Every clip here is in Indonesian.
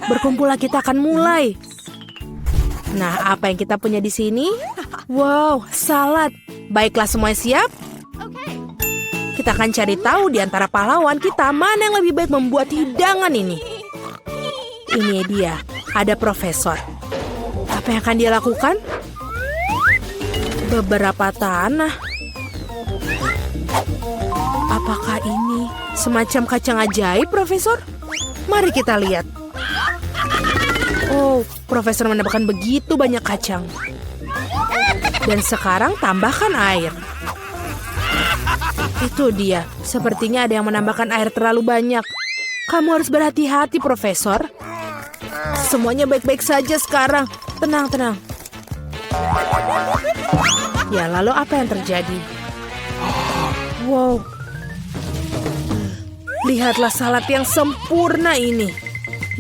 Berkumpullah, kita akan mulai. Nah, apa yang kita punya di sini? Wow, salad. Baiklah, semuanya siap? Kita akan cari tahu di antara pahlawan kita mana yang lebih baik membuat hidangan ini. Ini dia, ada profesor. Apa yang akan dia lakukan? Beberapa tanah. Apakah ini semacam kacang ajaib, Profesor? Mari kita lihat. Oh, Profesor menambahkan begitu banyak kacang. Dan sekarang tambahkan air. Itu dia, sepertinya ada yang menambahkan air terlalu banyak. Kamu harus berhati-hati, Profesor. Semuanya baik-baik saja sekarang. Tenang, tenang. Ya, lalu apa yang terjadi? Wow. Lihatlah salad yang sempurna ini.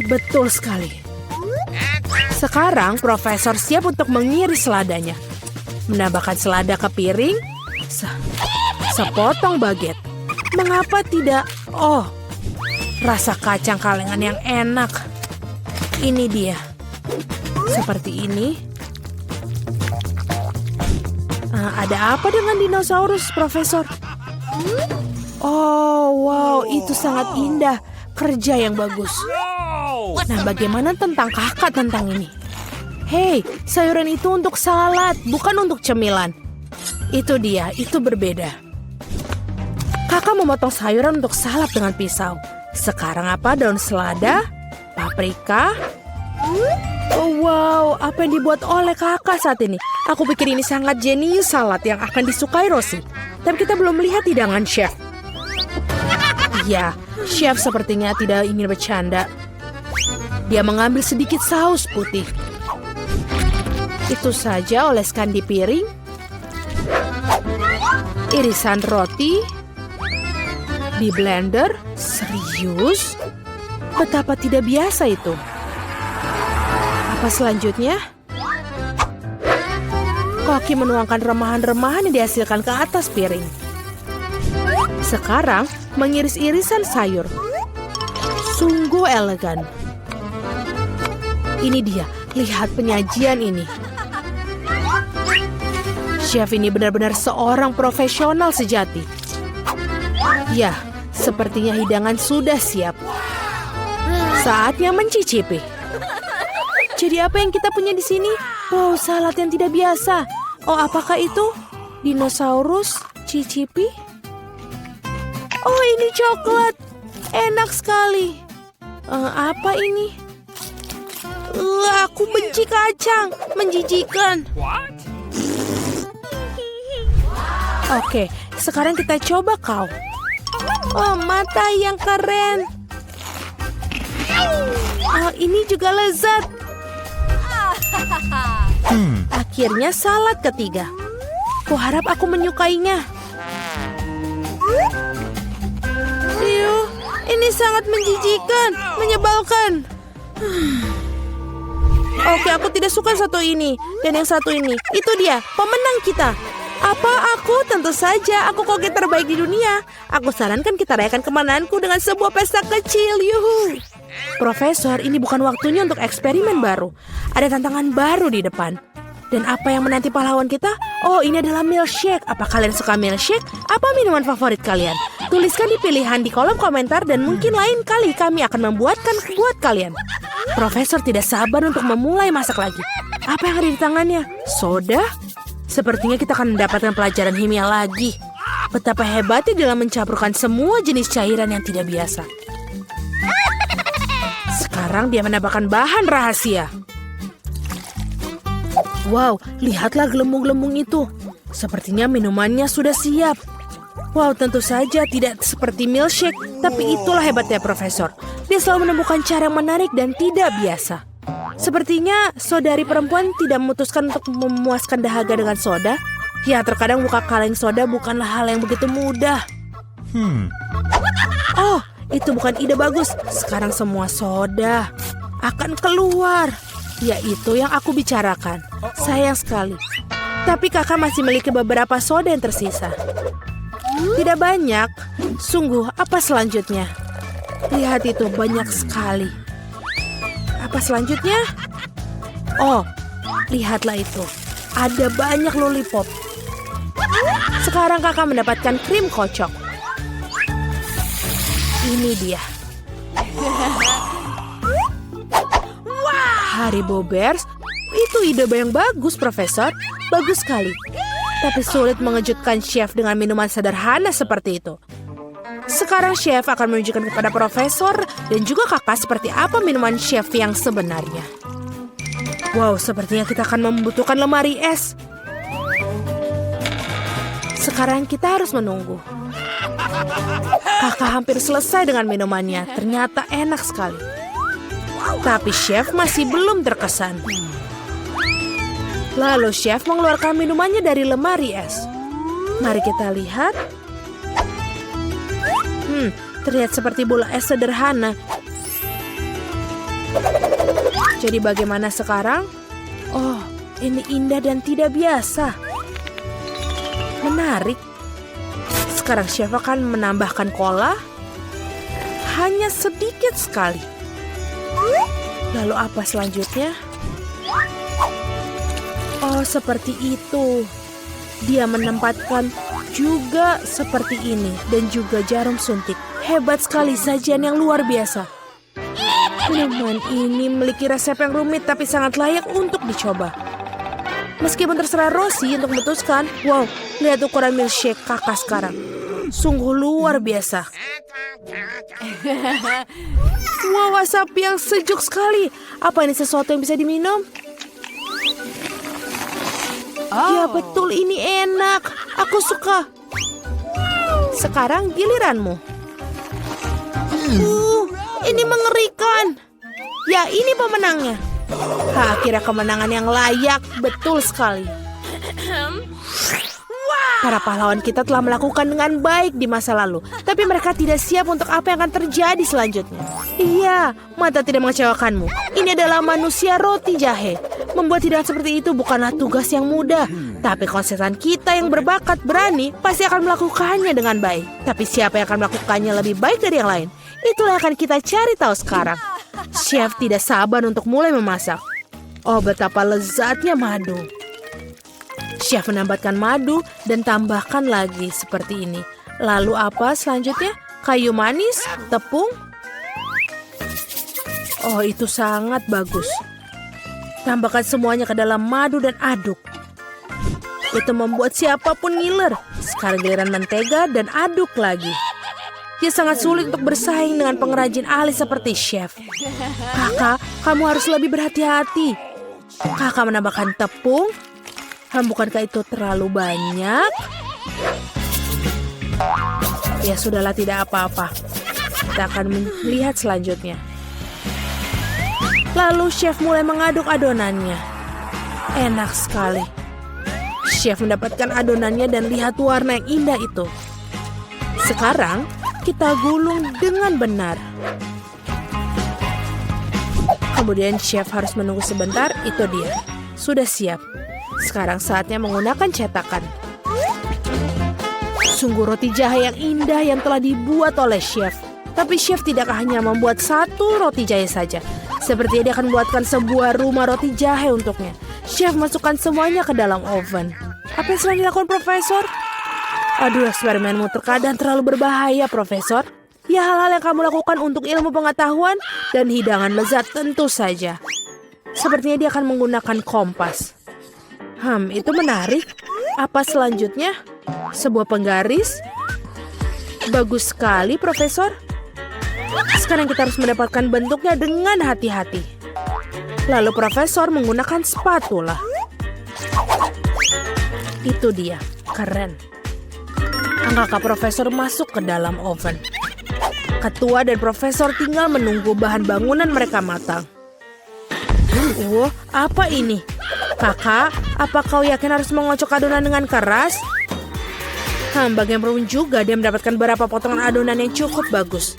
Betul sekali. Sekarang Profesor siap untuk mengiris seladanya. Menambahkan selada ke piring. Sepotong baget. Mengapa tidak? Oh, rasa kacang kalengan yang enak. Ini dia. Seperti ini. Ada apa dengan dinosaurus, Profesor? Oh, wow, itu sangat indah. Kerja yang bagus. Nah, bagaimana tentang kakak tentang ini? Hei, sayuran itu untuk salad, bukan untuk cemilan. Itu dia, itu berbeda. Kakak memotong sayuran untuk salad dengan pisau. Sekarang apa? Daun selada, paprika. Oh, wow, apa yang dibuat oleh kakak saat ini? Aku pikir ini sangat jenius salad yang akan disukai Rosie. Tapi kita belum melihat hidangan chef. Ya, chef sepertinya tidak ingin bercanda. Dia mengambil sedikit saus putih. Itu saja oleskan di piring. Irisan roti. Di blender. Serius? Betapa tidak biasa itu. Apa selanjutnya? Koki menuangkan remahan-remahan yang dihasilkan ke atas piring. Sekarang mengiris irisan sayur. Sungguh elegan. Ini dia, lihat penyajian ini. Chef ini benar-benar seorang profesional sejati. Ya, sepertinya hidangan sudah siap. Saatnya mencicipi. Jadi apa yang kita punya di sini? Wow, salad yang tidak biasa. Oh, apakah itu? Dinosaurus? Cicipi? Oh, ini coklat. Enak sekali. Apa ini? Aku benci kacang. Menjijikan. Oke, sekarang kita coba kau. Oh, mata yang keren. Oh, ini juga lezat. Akhirnya salad ketiga. Kuharap aku menyukainya. Yuh, ini sangat menjijikan, menyebalkan. Oke, aku tidak suka satu ini. Dan yang satu ini, itu dia, pemenang kita. Apa aku? Tentu saja, aku koki terbaik di dunia. Aku sarankan kita rayakan kemenanganku dengan sebuah pesta kecil. Yuhu. Profesor, ini bukan waktunya untuk eksperimen baru. Ada tantangan baru di depan. Dan apa yang menanti pahlawan kita? Oh, ini adalah milkshake. Apa kalian suka milkshake? Apa minuman favorit kalian? Tuliskan di pilihan di kolom komentar dan mungkin lain kali kami akan membuatkan buat kalian. Profesor tidak sabar untuk memulai masak lagi. Apa yang ada di tangannya? Soda? Sepertinya kita akan mendapatkan pelajaran kimia lagi. Betapa hebatnya dalam mencampurkan semua jenis cairan yang tidak biasa. Sekarang dia menambahkan bahan rahasia. Wow, lihatlah gelembung-gelembung itu. Sepertinya minumannya sudah siap. Wow, tentu saja tidak seperti milkshake. Tapi itulah hebatnya Profesor. Dia selalu menemukan cara yang menarik dan tidak biasa. Sepertinya saudari perempuan tidak memutuskan untuk memuaskan dahaga dengan soda. Ya, terkadang buka kaleng soda bukanlah hal yang begitu mudah. Oh, itu bukan ide bagus. Sekarang semua soda akan keluar. Ya, itu yang aku bicarakan. Sayang sekali. Tapi kakak masih memiliki beberapa soda yang tersisa. Tidak banyak. Sungguh, apa selanjutnya? Lihat itu, banyak sekali. Apa selanjutnya? Oh, lihatlah itu. Ada banyak lollipop. Sekarang kakak mendapatkan krim kocok. Ini dia. Haribo Bears, itu ide yang bagus, Profesor. Bagus sekali. Tapi sulit mengejutkan chef dengan minuman sederhana seperti itu. Sekarang chef akan menunjukkan kepada Profesor dan juga kakak seperti apa minuman chef yang sebenarnya. Wow, sepertinya kita akan membutuhkan lemari es. Sekarang kita harus menunggu. Kakak hampir selesai dengan minumannya. Ternyata enak sekali. Tapi chef masih belum terkesan. Lalu chef mengeluarkan minumannya dari lemari es. Mari kita lihat. Terlihat seperti bola es sederhana. Jadi bagaimana sekarang? Oh, ini indah dan tidak biasa. Menarik. Sekarang chef akan menambahkan cola. Hanya sedikit sekali. Lalu apa selanjutnya? Oh, seperti itu. Dia menempatkan juga seperti ini dan juga jarum suntik. Hebat sekali, sajian yang luar biasa. Minuman ini memiliki resep yang rumit tapi sangat layak untuk dicoba. Meskipun terserah Rosie untuk memutuskan, wow, lihat ukuran milkshake kakak sekarang. Sungguh luar biasa. Wow, asap yang sejuk sekali. Apa ini sesuatu yang bisa diminum? Ya betul, ini enak. Aku suka. Sekarang giliranmu. Ini mengerikan. Ya, ini pemenangnya. Akhirnya kemenangan yang layak. Betul sekali. Para pahlawan kita telah melakukan dengan baik di masa lalu. Tapi mereka tidak siap untuk apa yang akan terjadi selanjutnya. Iya, mata tidak mengecewakanmu. Ini adalah manusia roti jahe. Membuat hidangan seperti itu bukanlah tugas yang mudah. Tapi konsesan kita yang berbakat berani pasti akan melakukannya dengan baik. Tapi siapa yang akan melakukannya lebih baik dari yang lain? Itulah yang akan kita cari tahu sekarang. Chef tidak sabar untuk mulai memasak. Oh, betapa lezatnya madu. Chef menambahkan madu dan tambahkan lagi seperti ini. Lalu apa selanjutnya? Kayu manis, tepung. Oh, itu sangat bagus. Tambahkan semuanya ke dalam madu dan aduk. Itu membuat siapapun ngiler. Sekarang giliran mentega dan aduk lagi. Ya, sangat sulit untuk bersaing dengan pengrajin ahli seperti chef. Kakak, kamu harus lebih berhati-hati. Kakak menambahkan tepung. Bukankah itu terlalu banyak? Ya sudahlah, tidak apa-apa. Kita akan melihat selanjutnya. Lalu chef mulai mengaduk adonannya. Enak sekali. Chef mendapatkan adonannya dan lihat warna yang indah itu. Sekarang kita gulung dengan benar. Kemudian chef harus menunggu sebentar. Itu dia. Sudah siap. Sekarang saatnya menggunakan cetakan. Sungguh roti jahe yang indah yang telah dibuat oleh chef. Tapi chef tidak hanya membuat satu roti jahe saja. Sepertinya dia akan membuatkan sebuah rumah roti jahe untuknya. Chef masukkan semuanya ke dalam oven. Apa yang sedang dilakukan, Profesor? Aduh, eksperimenmu terkadang terlalu berbahaya, Profesor. Ya, hal-hal yang kamu lakukan untuk ilmu pengetahuan dan hidangan lezat tentu saja. Sepertinya dia akan menggunakan kompas. Itu menarik. Apa selanjutnya? Sebuah penggaris? Bagus sekali, Profesor. Sekarang kita harus mendapatkan bentuknya dengan hati-hati. Lalu Profesor menggunakan spatula. Itu dia, keren. Kakak Profesor masuk ke dalam oven. Ketua dan Profesor tinggal menunggu bahan bangunan mereka matang. Apa ini? Kakak, apa kau yakin harus mengocok adonan dengan keras? Bagaimanapun juga dia mendapatkan beberapa potongan adonan yang cukup bagus.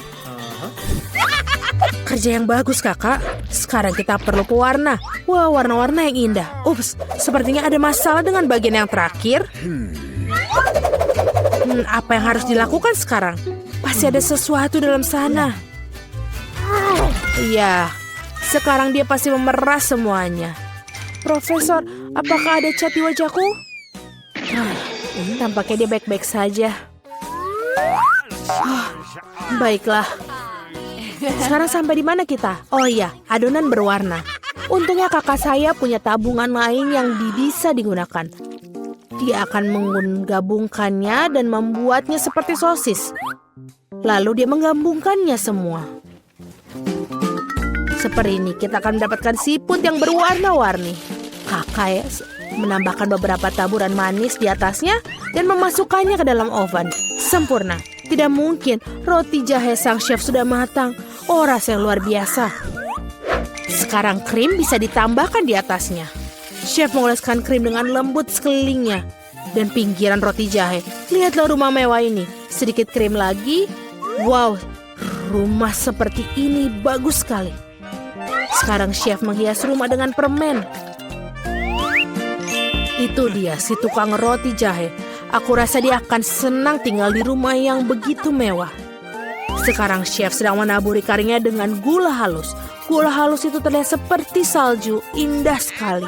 Kerja yang bagus, kakak. Sekarang kita perlu pewarna. Wah, warna-warna yang indah. Ups, sepertinya ada masalah dengan bagian yang terakhir. Apa yang harus dilakukan sekarang? Pasti ada sesuatu dalam sana. Iya, Sekarang dia pasti memeras semuanya. Profesor, apakah ada cat di wajahku? Tampaknya dia baik-baik saja. Baiklah. Sekarang sampai di mana kita? Oh iya, adonan berwarna. Untungnya kakak saya punya tabungan lain yang bisa digunakan. Dia akan menggabungkannya dan membuatnya seperti sosis. Lalu dia menggabungkannya semua. Seperti ini, kita akan mendapatkan siput yang berwarna-warni. Kakak menambahkan beberapa taburan manis di atasnya dan memasukkannya ke dalam oven. Sempurna. Tidak mungkin, roti jahe sang chef sudah matang. Oh, rasa yang luar biasa. Sekarang krim bisa ditambahkan di atasnya. Chef mengoleskan krim dengan lembut sekelilingnya. Dan pinggiran roti jahe. Lihatlah rumah mewah ini. Sedikit krim lagi. Wow, rumah seperti ini bagus sekali. Sekarang chef menghias rumah dengan permen. Itu dia, si tukang roti jahe. Aku rasa dia akan senang tinggal di rumah yang begitu mewah. Sekarang chef sedang menaburi karinya dengan gula halus. Gula halus itu terlihat seperti salju, indah sekali.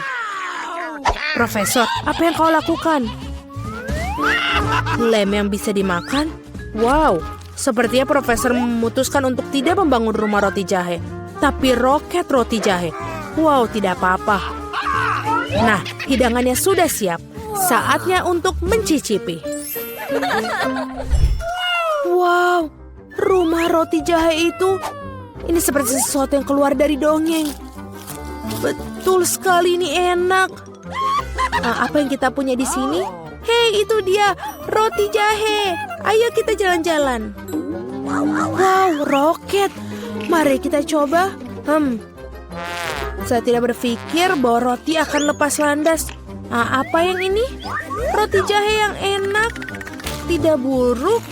Profesor, apa yang kau lakukan? Lem yang bisa dimakan? Wow, sepertinya profesor memutuskan untuk tidak membangun rumah roti jahe, tapi roket roti jahe. Wow, tidak apa-apa. Nah, hidangannya sudah siap. Saatnya untuk mencicipi. Wow, rumah roti jahe itu. Ini seperti sesuatu yang keluar dari dongeng. Betul sekali, ini enak. Apa yang kita punya di sini? Hei, itu dia, roti jahe. Ayo kita jalan-jalan. Wow, roket. Mari kita coba. Saya tidak berpikir bahwa roti akan lepas landas. Apa yang ini? Roti jahe yang enak. Tidak buruk.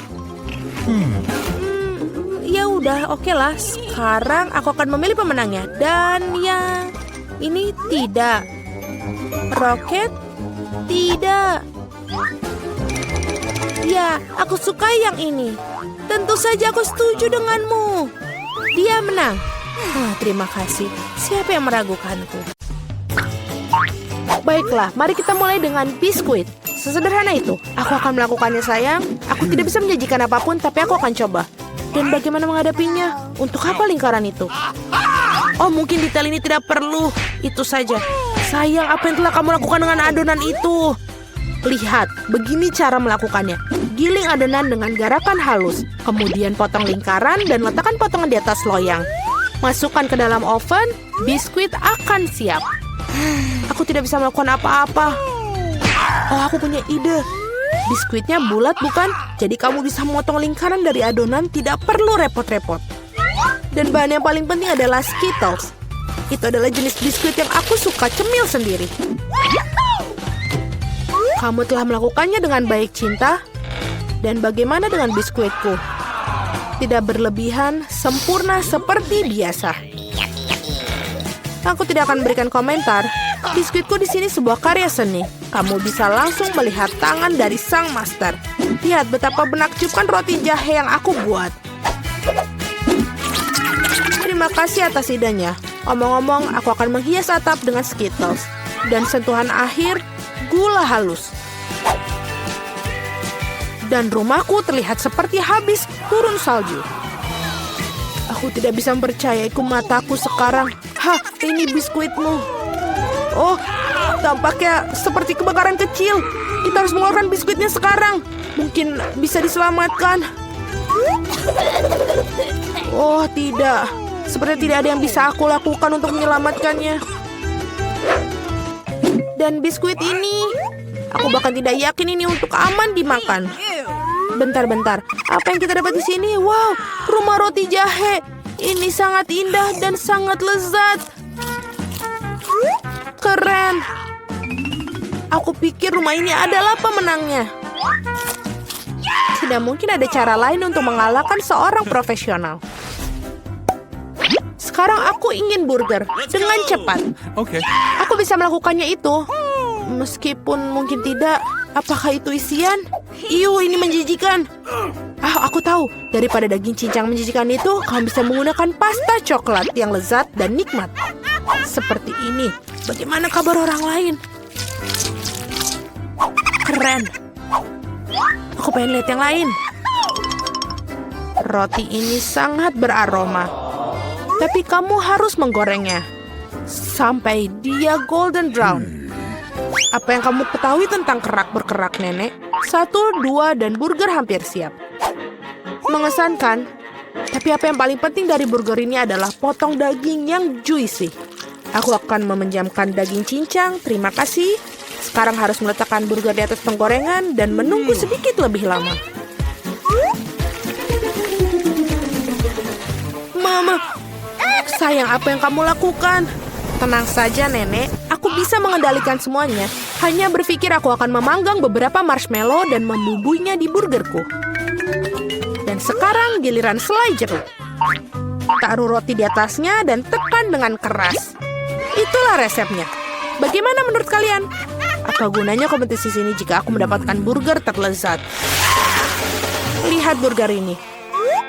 Ya udah, oke lah. Sekarang aku akan memilih pemenangnya. Dan yang ini tidak. Roket? Tidak. Ya, aku suka yang ini. Tentu saja aku setuju denganmu. Dia menang. Terima kasih. Siapa yang meragukanku? Baiklah, mari kita mulai dengan biskuit. Sesederhana itu. Aku akan melakukannya, sayang. Aku tidak bisa menjanjikan apapun, tapi aku akan coba. Dan bagaimana menghadapinya? Untuk apa lingkaran itu? Oh, mungkin detail ini tidak perlu. Itu saja. Sayang, apa yang telah kamu lakukan dengan adonan itu? Lihat, begini cara melakukannya. Giling adonan dengan garakan halus. Kemudian potong lingkaran dan letakkan potongan di atas loyang. Masukkan ke dalam oven, biskuit akan siap. Aku tidak bisa melakukan apa-apa. Oh, aku punya ide. Biskuitnya bulat bukan? Jadi kamu bisa memotong lingkaran dari adonan, tidak perlu repot-repot. Dan bahan yang paling penting adalah Skittles. Itu adalah jenis biskuit yang aku suka cemil sendiri. Kamu telah melakukannya dengan baik, Cinta. Dan bagaimana dengan biskuitku? Tidak berlebihan, sempurna seperti biasa. Aku tidak akan berikan komentar. Biskuitku di sini sebuah karya seni. Kamu bisa langsung melihat tangan dari sang master. Lihat betapa menakjubkan roti jahe yang aku buat. Terima kasih atas idenya. Omong-omong, aku akan menghias atap dengan Skittles. Dan sentuhan akhir, gula halus. Dan rumahku terlihat seperti habis turun salju. Aku tidak bisa mempercayai mataku sekarang. Ini biskuitmu. Oh, tampaknya seperti kebakaran kecil. Kita harus mengeluarkan biskuitnya sekarang. Mungkin bisa diselamatkan. Oh, tidak. Seperti tidak ada yang bisa aku lakukan untuk menyelamatkannya. Dan biskuit ini, aku bahkan tidak yakin ini untuk aman dimakan. Bentar-bentar, apa yang kita dapat di sini? Wow, rumah roti jahe. Ini sangat indah dan sangat lezat. Keren. Aku pikir rumah ini adalah pemenangnya. Tidak mungkin ada cara lain untuk mengalahkan seorang profesional. Sekarang aku ingin burger dengan cepat. Oke. Aku bisa melakukannya itu. Meskipun mungkin tidak. Apakah itu isian? Ini menjijikan. Aku tahu. Daripada daging cincang menjijikan itu, kamu bisa menggunakan pasta coklat yang lezat dan nikmat. Seperti ini. Bagaimana kabar orang lain? Keren. Aku pengen lihat yang lain. Roti ini sangat beraroma. Tapi kamu harus menggorengnya sampai dia golden brown. Apa yang kamu ketahui tentang kerak berkerak, Nenek? 1, 2, dan burger hampir siap. Mengesankan. Tapi apa yang paling penting dari burger ini adalah potong daging yang juicy. Aku akan meminjamkan daging cincang, terima kasih. Sekarang harus meletakkan burger di atas penggorengan dan menunggu sedikit lebih lama. Mama, sayang, apa yang kamu lakukan? Tenang saja, Nenek. Aku bisa mengendalikan semuanya. Hanya berpikir aku akan memanggang beberapa marshmallow dan membubuinya di burgerku. Dan sekarang giliran selai jeruk. Taruh roti di atasnya dan tekan dengan keras. Itulah resepnya. Bagaimana menurut kalian? Apa gunanya kompetisi sini jika aku mendapatkan burger terlezat? Lihat burger ini.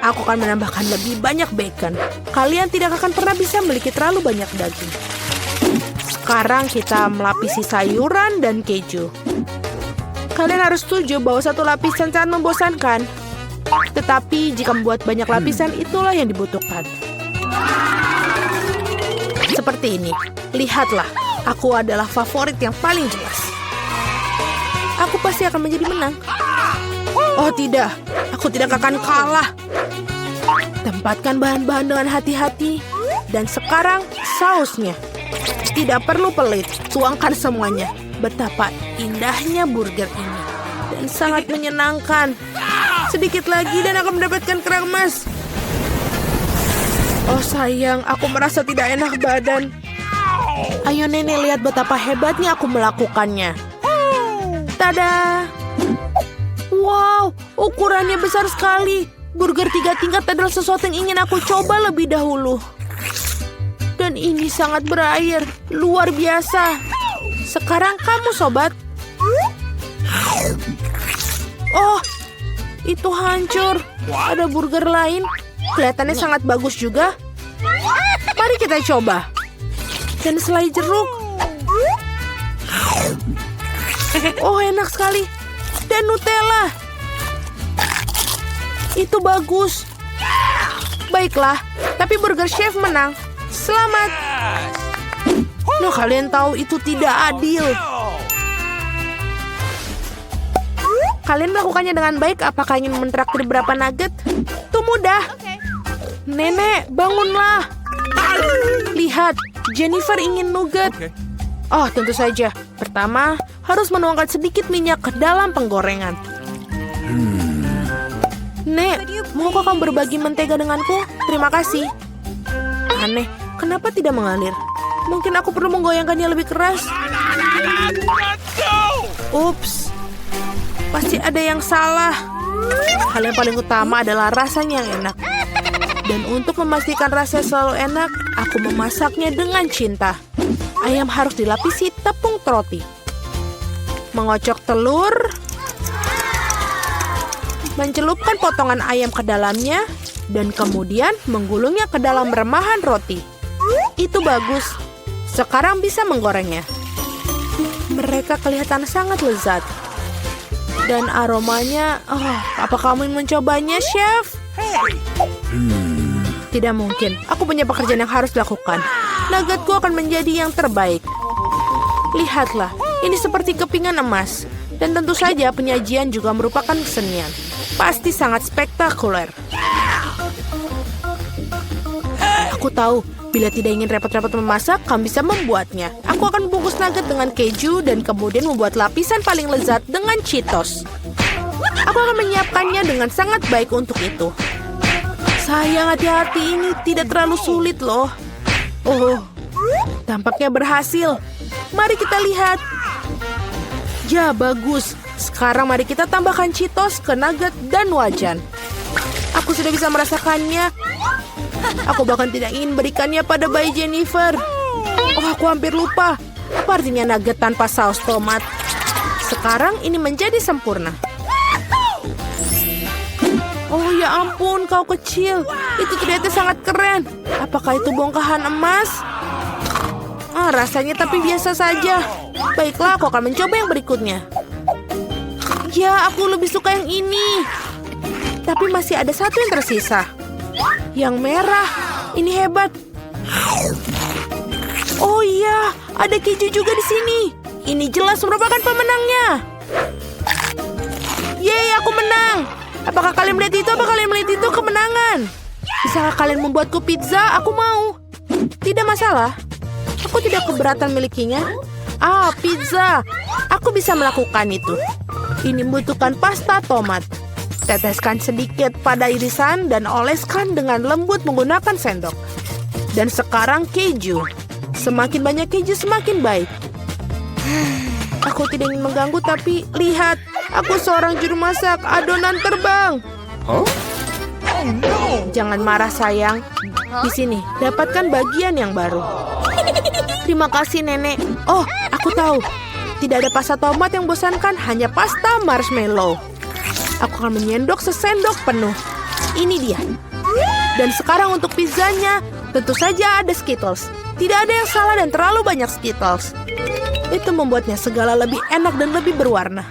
Aku akan menambahkan lebih banyak bacon. Kalian tidak akan pernah bisa memiliki terlalu banyak daging. Sekarang kita melapisi sayuran dan keju. Kalian harus setuju bahwa satu lapisan sangat membosankan. Tetapi jika membuat banyak lapisan, itulah yang dibutuhkan. Seperti ini. Lihatlah, aku adalah favorit yang paling jelas. Aku pasti akan menjadi menang. Oh tidak, aku tidak akan kalah. Tempatkan bahan-bahan dengan hati-hati. Dan sekarang sausnya. Tidak perlu pelit, tuangkan semuanya. Betapa indahnya burger ini. Dan sangat menyenangkan. Sedikit lagi dan akan mendapatkan kerang emas. Oh sayang, aku merasa tidak enak badan. Ayo Nenek, lihat betapa hebatnya aku melakukannya. Tada! Wow, ukurannya besar sekali. Burger 3 tingkat adalah sesuatu yang ingin aku coba lebih dahulu. Dan ini sangat berair, luar biasa. Sekarang kamu, sobat. Oh, itu hancur. Ada burger lain. Kelihatannya sangat bagus juga. Mari kita coba. Dan selai jeruk. Oh, enak sekali. Dan Nutella. Itu bagus. Baiklah, tapi burger chef menang. Selamat. Nah, kalian tahu itu tidak adil. Kalian melakukannya dengan baik. Apakah ingin mentraktir berapa nugget? Itu mudah. Nenek, bangunlah. Lihat, Jennifer ingin nugget. Oh, tentu saja. Pertama, harus menuangkan sedikit minyak ke dalam penggorengan. Nek, maukah kamu berbagi mentega denganku? Terima kasih. Aneh, kenapa tidak mengalir? Mungkin aku perlu menggoyangkannya lebih keras. Ups, pasti ada yang salah. Hal yang paling utama adalah rasanya yang enak. Dan untuk memastikan rasanya selalu enak, aku memasaknya dengan cinta. Ayam harus dilapisi tepung roti. Mengocok telur. Mencelupkan potongan ayam ke dalamnya. Dan kemudian menggulungnya ke dalam remahan roti. Itu bagus. Sekarang bisa menggorengnya. Mereka kelihatan sangat lezat. Dan aromanya, apa kamu ingin mencobanya, Chef? Tidak mungkin. Aku punya pekerjaan yang harus dilakukan. Nuggetku akan menjadi yang terbaik. Lihatlah, ini seperti kepingan emas. Dan tentu saja penyajian juga merupakan kesenian. Pasti sangat spektakuler. Aku tahu, bila tidak ingin repot-repot memasak, kamu bisa membuatnya. Aku akan membungkus nugget dengan keju dan kemudian membuat lapisan paling lezat dengan Cheetos. Aku akan menyiapkannya dengan sangat baik untuk itu. Sayang, hati-hati, ini tidak terlalu sulit loh. Oh, tampaknya berhasil. Mari kita lihat. Ya, bagus. Sekarang mari kita tambahkan Cheetos ke nugget dan wajan. Aku sudah bisa merasakannya. Aku bahkan tidak ingin berikannya pada bayi Jennifer. Oh, aku hampir lupa. Apa artinya nugget tanpa saus tomat? Sekarang ini menjadi sempurna. Oh ya ampun, kau kecil. Itu ternyata sangat keren. Apakah itu bongkahan emas? Rasanya tapi biasa saja. Baiklah, aku akan mencoba yang berikutnya. Ya, aku lebih suka yang ini. Tapi masih ada satu yang tersisa. Yang merah. Ini hebat. Oh iya, ada keju juga di sini. Ini jelas merupakan pemenangnya. Yeay, aku menang. Apakah kalian melihat itu? Apakah kalian melihat itu kemenangan? Bisakah kalian membuatku pizza? Aku mau. Tidak masalah. Aku tidak keberatan milikinya. Pizza. Aku bisa melakukan itu. Ini membutuhkan pasta tomat. Teteskan sedikit pada irisan dan oleskan dengan lembut menggunakan sendok. Dan sekarang keju. Semakin banyak keju semakin baik. Aku tidak ingin mengganggu tapi lihat. Aku seorang juru masak, adonan terbang. Jangan marah sayang. Di sini, dapatkan bagian yang baru. Terima kasih nenek. Oh, aku tahu. Tidak ada pasta tomat yang bosankan, hanya pasta marshmallow. Aku akan menyendok sesendok penuh. Ini dia. Dan sekarang untuk pizzanya, tentu saja ada Skittles. Tidak ada yang salah dan terlalu banyak Skittles. Itu membuatnya segala lebih enak dan lebih berwarna.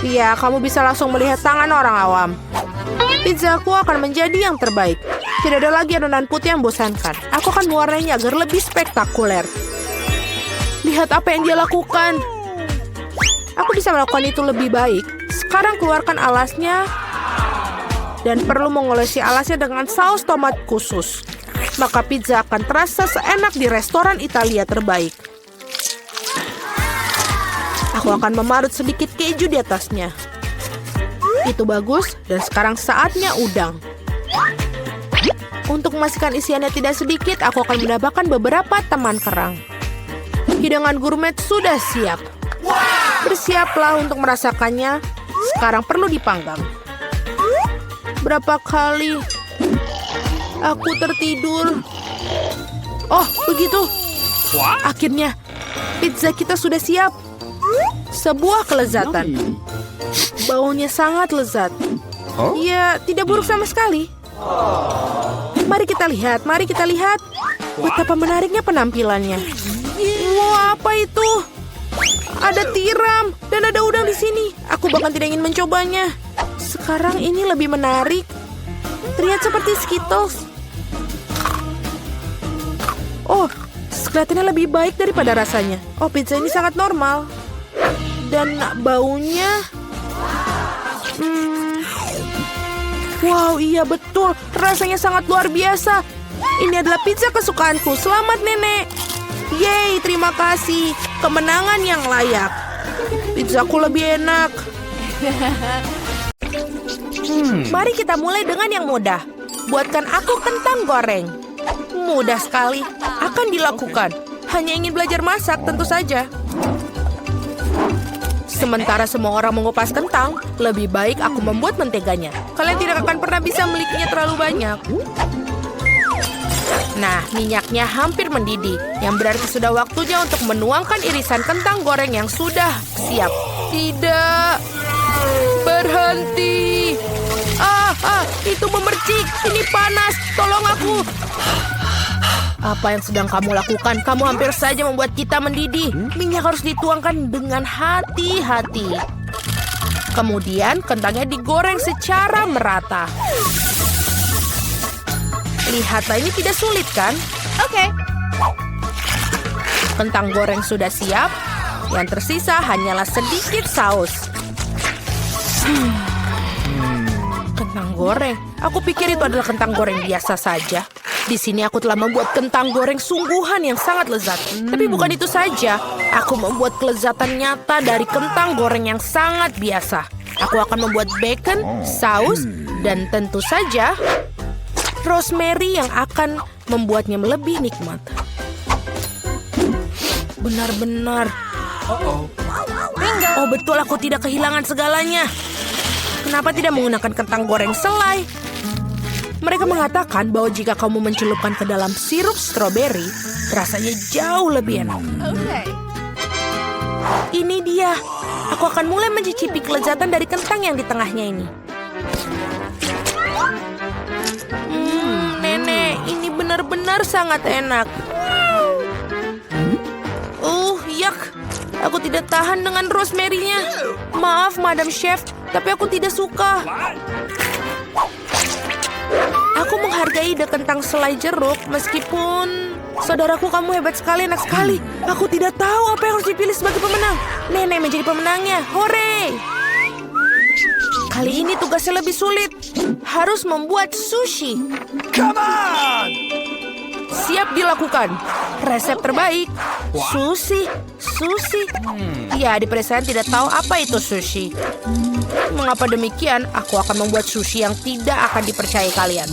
Iya, kamu bisa langsung melihat tangan orang awam. Pizzaku akan menjadi yang terbaik. Tidak ada lagi adonan putih yang bosankan. Aku akan mewarnainya agar lebih spektakuler. Lihat apa yang dia lakukan. Aku bisa melakukan itu lebih baik. Sekarang keluarkan alasnya. Dan perlu mengolesi alasnya dengan saus tomat khusus. Maka pizza akan terasa seenak di restoran Italia terbaik. Aku akan memarut sedikit keju di atasnya. Itu bagus, dan sekarang saatnya udang. Untuk memastikan isiannya tidak sedikit, aku akan menambahkan beberapa teman kerang. Hidangan gourmet sudah siap. Bersiaplah untuk merasakannya. Sekarang perlu dipanggang. Berapa kali aku tertidur? Oh, begitu. Akhirnya, pizza kita sudah siap. Sebuah kelezatan. Baunya sangat lezat. Ya, tidak buruk sama sekali. Mari kita lihat. Betapa menariknya penampilannya. Wah, apa itu? Ada tiram dan ada udang di sini. Aku bahkan tidak ingin mencobanya. Sekarang ini lebih menarik. Terlihat seperti Skittles. Oh, kelihatannya lebih baik daripada rasanya. Oh, pizza ini sangat normal. Dan baunya... Wow, iya betul. Rasanya sangat luar biasa. Ini adalah pizza kesukaanku. Selamat, Nenek. Yeay, terima kasih. Kemenangan yang layak. Pizzaku lebih enak. Mari kita mulai dengan yang mudah. Buatkan aku kentang goreng. Mudah sekali. Akan dilakukan. Hanya ingin belajar masak, tentu saja. Sementara semua orang mengupas kentang, lebih baik aku membuat menteganya. Kalian tidak akan pernah bisa memilikinya terlalu banyak. Nah, minyaknya hampir mendidih, yang berarti sudah waktunya untuk menuangkan irisan kentang goreng yang sudah siap. Tidak. Berhenti. Itu memercik. Ini panas. Tolong aku. Apa yang sedang kamu lakukan? Kamu hampir saja membuat kita mendidih. Minyak harus dituangkan dengan hati-hati. Kemudian kentangnya digoreng secara merata. Lihatlah, ini tidak sulit kan? Oke. Kentang goreng sudah siap. Yang tersisa hanyalah sedikit saus. Kentang goreng. Aku pikir itu adalah kentang goreng biasa saja. Di sini aku telah membuat kentang goreng sungguhan yang sangat lezat. Tapi bukan itu saja. Aku membuat kelezatan nyata dari kentang goreng yang sangat biasa. Aku akan membuat bacon, saus, dan tentu saja rosemary yang akan membuatnya lebih nikmat. Benar-benar. Oh betul, aku tidak kehilangan segalanya. Kenapa tidak menggunakan kentang goreng selai? Mereka mengatakan bahwa jika kamu mencelupkan ke dalam sirup stroberi, rasanya jauh lebih enak. Ini dia. Aku akan mulai mencicipi kelezatan dari kentang yang di tengahnya ini. benar-benar sangat enak. Yak. Aku tidak tahan dengan rosemary-nya. Maaf, Madam Chef, tapi aku tidak suka. Aku menghargai ide kentang selai jeruk, meskipun... Saudaraku, kamu hebat sekali, enak sekali. Aku tidak tahu apa yang harus dipilih sebagai pemenang. Nenek menjadi pemenangnya. Hore! Kali ini tugasnya lebih sulit. Harus membuat sushi. Come on! Siap dilakukan. Resep terbaik. Sushi. Ya, di pedesaan tidak tahu apa itu sushi. Mengapa demikian? Aku akan membuat sushi yang tidak akan dipercayai kalian.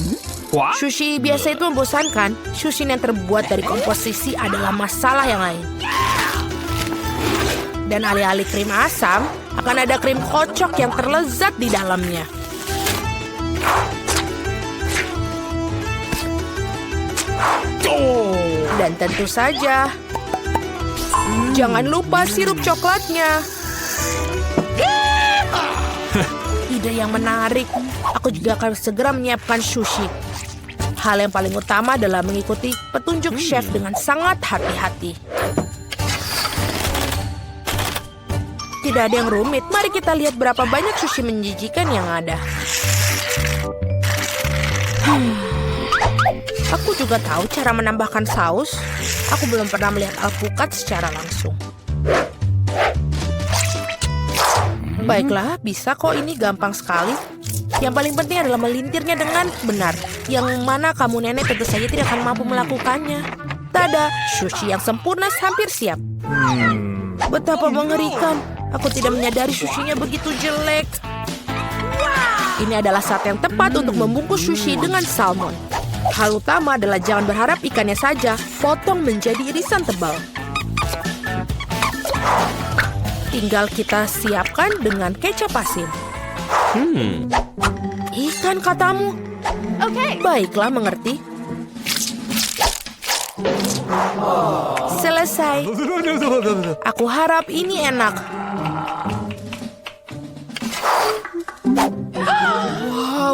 Sushi biasa itu membosankan. Sushi yang terbuat dari komposisi adalah masalah yang lain. Dan alih-alih krim asam, akan ada krim kocok yang terlezat di dalamnya. Dan tentu saja, jangan lupa sirup coklatnya. Ide yang menarik. Aku juga akan segera menyiapkan sushi. Hal yang paling utama adalah mengikuti petunjuk chef dengan sangat hati-hati. Tidak ada yang rumit. Mari kita lihat berapa banyak sushi menjijikan yang ada. Aku juga tahu cara menambahkan saus. Aku belum pernah melihat alpukat secara langsung. Baiklah, bisa kok, ini gampang sekali. Yang paling penting adalah melintirnya dengan benar. Yang mana kamu nenek tentu saja tidak akan mampu melakukannya. Tada, sushi yang sempurna hampir siap. Betapa mengerikan. Aku tidak menyadari sushinya begitu jelek. Ini adalah saat yang tepat untuk membungkus sushi dengan salmon. Hal utama adalah jangan berharap ikannya saja. Potong menjadi irisan tebal. Tinggal kita siapkan dengan kecap asin. Ikan katamu? Oke. Baiklah, mengerti. Selesai. Aku harap ini enak.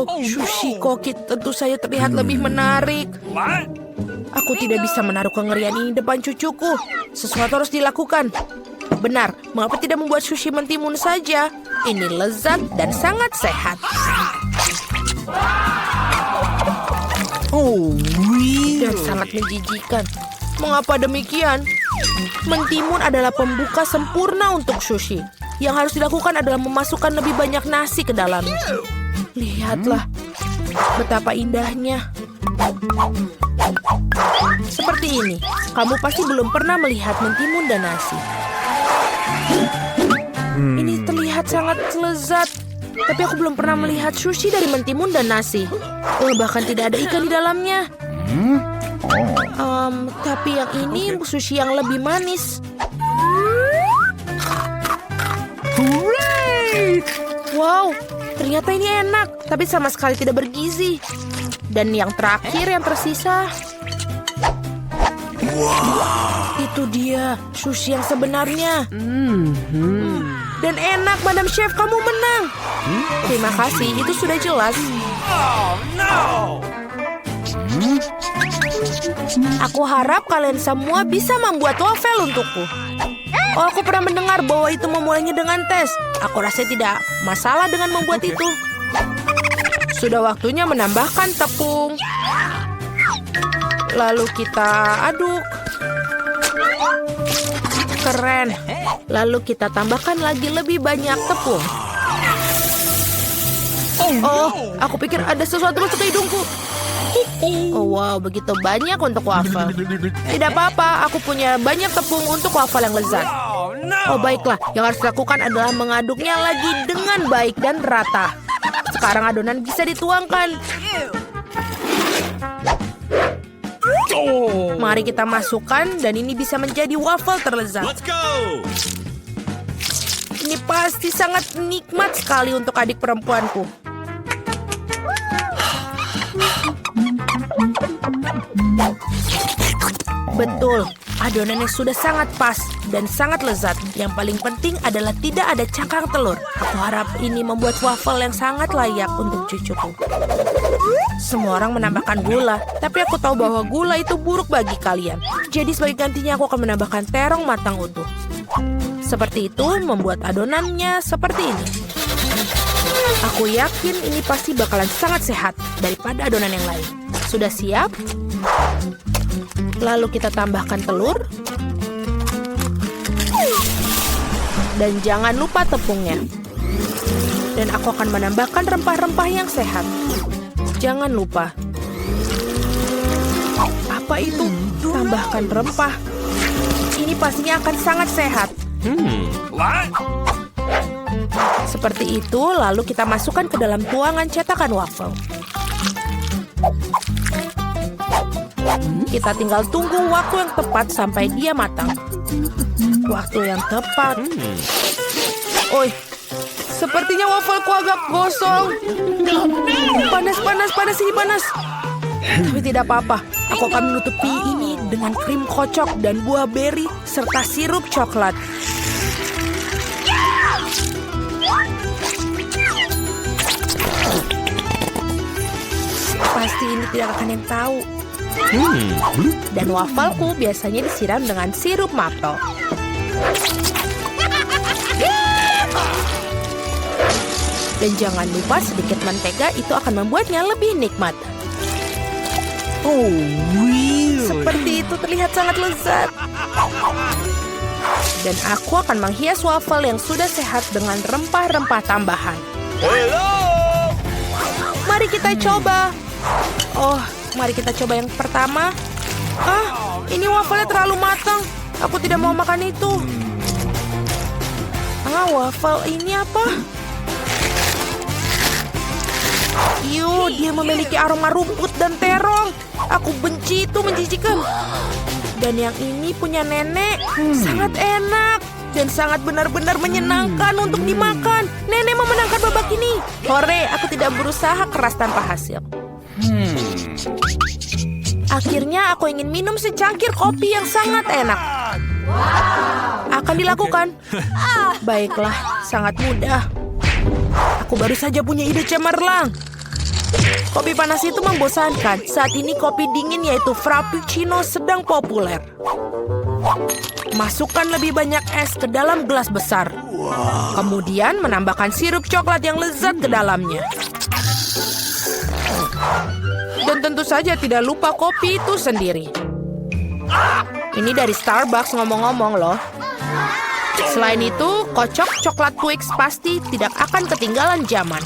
Wow, sushi koki tentu saja terlihat lebih menarik. Aku tidak bisa menaruh kengerian ini depan cucuku. Sesuatu harus dilakukan. Benar, mengapa tidak membuat sushi mentimun saja? Ini lezat dan sangat sehat. Dan sangat menjijikan. Mengapa demikian? Mentimun adalah pembuka sempurna untuk sushi. Yang harus dilakukan adalah memasukkan lebih banyak nasi ke dalamnya. Lihatlah, betapa indahnya. Seperti ini, kamu pasti belum pernah melihat mentimun dan nasi. Ini terlihat sangat lezat. Tapi aku belum pernah melihat sushi dari mentimun dan nasi. Bahkan tidak ada ikan di dalamnya. Tapi yang ini sushi yang lebih manis. Wow, ternyata ini enak. Tapi sama sekali tidak bergizi. Dan yang terakhir yang tersisa. Itu dia, sushi yang sebenarnya. Dan enak, Madam Chef, kamu menang. Terima kasih, itu sudah jelas. Aku harap kalian semua bisa membuat waffle untukku. Aku pernah mendengar bahwa itu memulainya dengan tes. Aku rasa tidak masalah dengan membuat itu. Sudah waktunya menambahkan tepung. Lalu kita aduk. Keren. Lalu kita tambahkan lagi lebih banyak tepung. Aku pikir ada sesuatu masuk ke hidungku. Wow, begitu banyak untuk waffle. Tidak apa-apa, aku punya banyak tepung untuk waffle yang lezat. Baiklah, yang harus dilakukan adalah mengaduknya lagi dengan baik dan rata. Sekarang adonan bisa dituangkan. Mari kita masukkan dan ini bisa menjadi waffle terlezat. Ini pasti sangat nikmat sekali untuk adik perempuanku. Betul, adonannya sudah sangat pas dan sangat lezat. Yang paling penting adalah tidak ada cakang telur. Aku harap ini membuat waffle yang sangat layak untuk cucuku. Semua orang menambahkan gula, tapi aku tahu bahwa gula itu buruk bagi kalian. Jadi sebagai gantinya aku akan menambahkan terong matang utuh. Seperti itu membuat adonannya seperti ini. Aku yakin ini pasti bakalan sangat sehat daripada adonan yang lain. Sudah siap? Lalu kita tambahkan telur. Dan jangan lupa tepungnya. Dan aku akan menambahkan rempah-rempah yang sehat. Jangan lupa. Apa itu? Tambahkan rempah. Ini pastinya akan sangat sehat. What? Seperti itu, lalu kita masukkan ke dalam tuangan cetakan waffle. Kita tinggal tunggu waktu yang tepat sampai dia matang. Waktu yang tepat. Oi, sepertinya waffleku agak gosong. Panas, ini panas. Tapi tidak apa-apa. Aku akan menutupi ini dengan krim kocok dan buah beri serta sirup coklat. Pasti ini tidak akan yang tahu. Dan wafelku biasanya disiram dengan sirup maple. Dan jangan lupa sedikit mentega, itu akan membuatnya lebih nikmat. Oh, really? Seperti itu terlihat sangat lezat. Dan aku akan menghias waffle yang sudah sehat dengan rempah-rempah tambahan. Hello! Mari kita coba. Oh, mari kita coba yang pertama. Ini wafelnya terlalu matang. Aku tidak mau makan itu. Waffle ini apa? Dia memiliki aroma rumput dan terong. Aku benci itu, menjijikan. Dan yang ini punya nenek. Sangat enak. Dan sangat benar-benar menyenangkan untuk dimakan. Nenek memenangkan babak ini. Hore, aku tidak berusaha keras tanpa hasil. Akhirnya aku ingin minum secangkir kopi yang sangat enak. Akan dilakukan. Baiklah, sangat mudah. Aku baru saja punya ide cemerlang. Kopi panas itu membosankan. Saat ini kopi dingin yaitu frappuccino sedang populer. Masukkan lebih banyak es ke dalam gelas besar. Kemudian menambahkan sirup coklat yang lezat ke dalamnya. Dan tentu saja tidak lupa kopi itu sendiri. Ini dari Starbucks ngomong-ngomong loh. Selain itu, kocok coklat Twix pasti tidak akan ketinggalan zaman.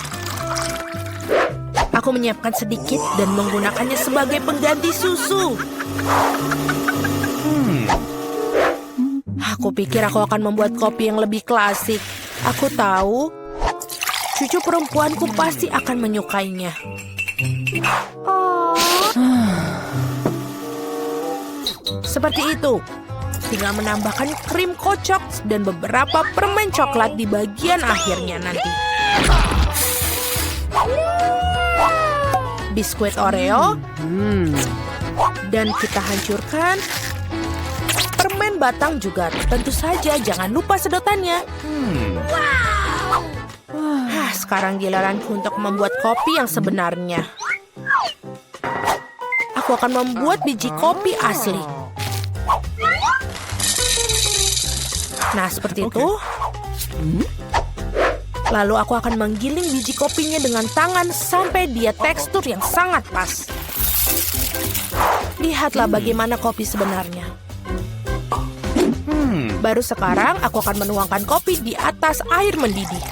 Aku menyiapkan sedikit dan menggunakannya sebagai pengganti susu. Aku pikir aku akan membuat kopi yang lebih klasik. Aku tahu, cucu perempuanku pasti akan menyukainya. Seperti itu. Tinggal menambahkan krim kocok dan beberapa permen coklat di bagian akhirnya nanti. Biskuit Oreo. Dan kita hancurkan. Permen batang juga. Tentu saja jangan lupa sedotannya. Sekarang giliranku untuk membuat kopi yang sebenarnya. Aku akan membuat biji kopi asli. Nah, seperti itu. Lalu aku akan menggiling biji kopinya dengan tangan sampai dia tekstur yang sangat pas. Lihatlah bagaimana kopi sebenarnya. Baru sekarang aku akan menuangkan kopi di atas air mendidih.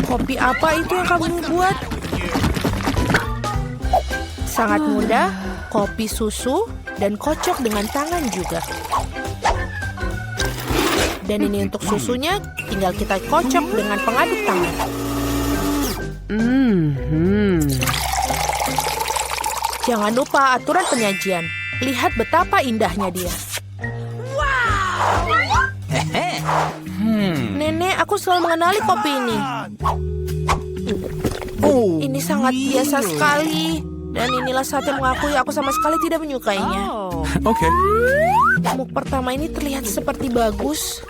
Kopi apa itu yang kamu buat? Sangat mudah, kopi susu dan kocok dengan tangan juga. Dan ini untuk susunya, tinggal kita kocok dengan pengaduk tangan. Jangan lupa aturan penyajian. Lihat betapa indahnya dia. Nenek, aku selalu mengenali kopi ini. Ini sangat biasa sekali. Dan inilah saatnya mengakui aku sama sekali tidak menyukainya. Okay. Muk pertama ini terlihat seperti bagus.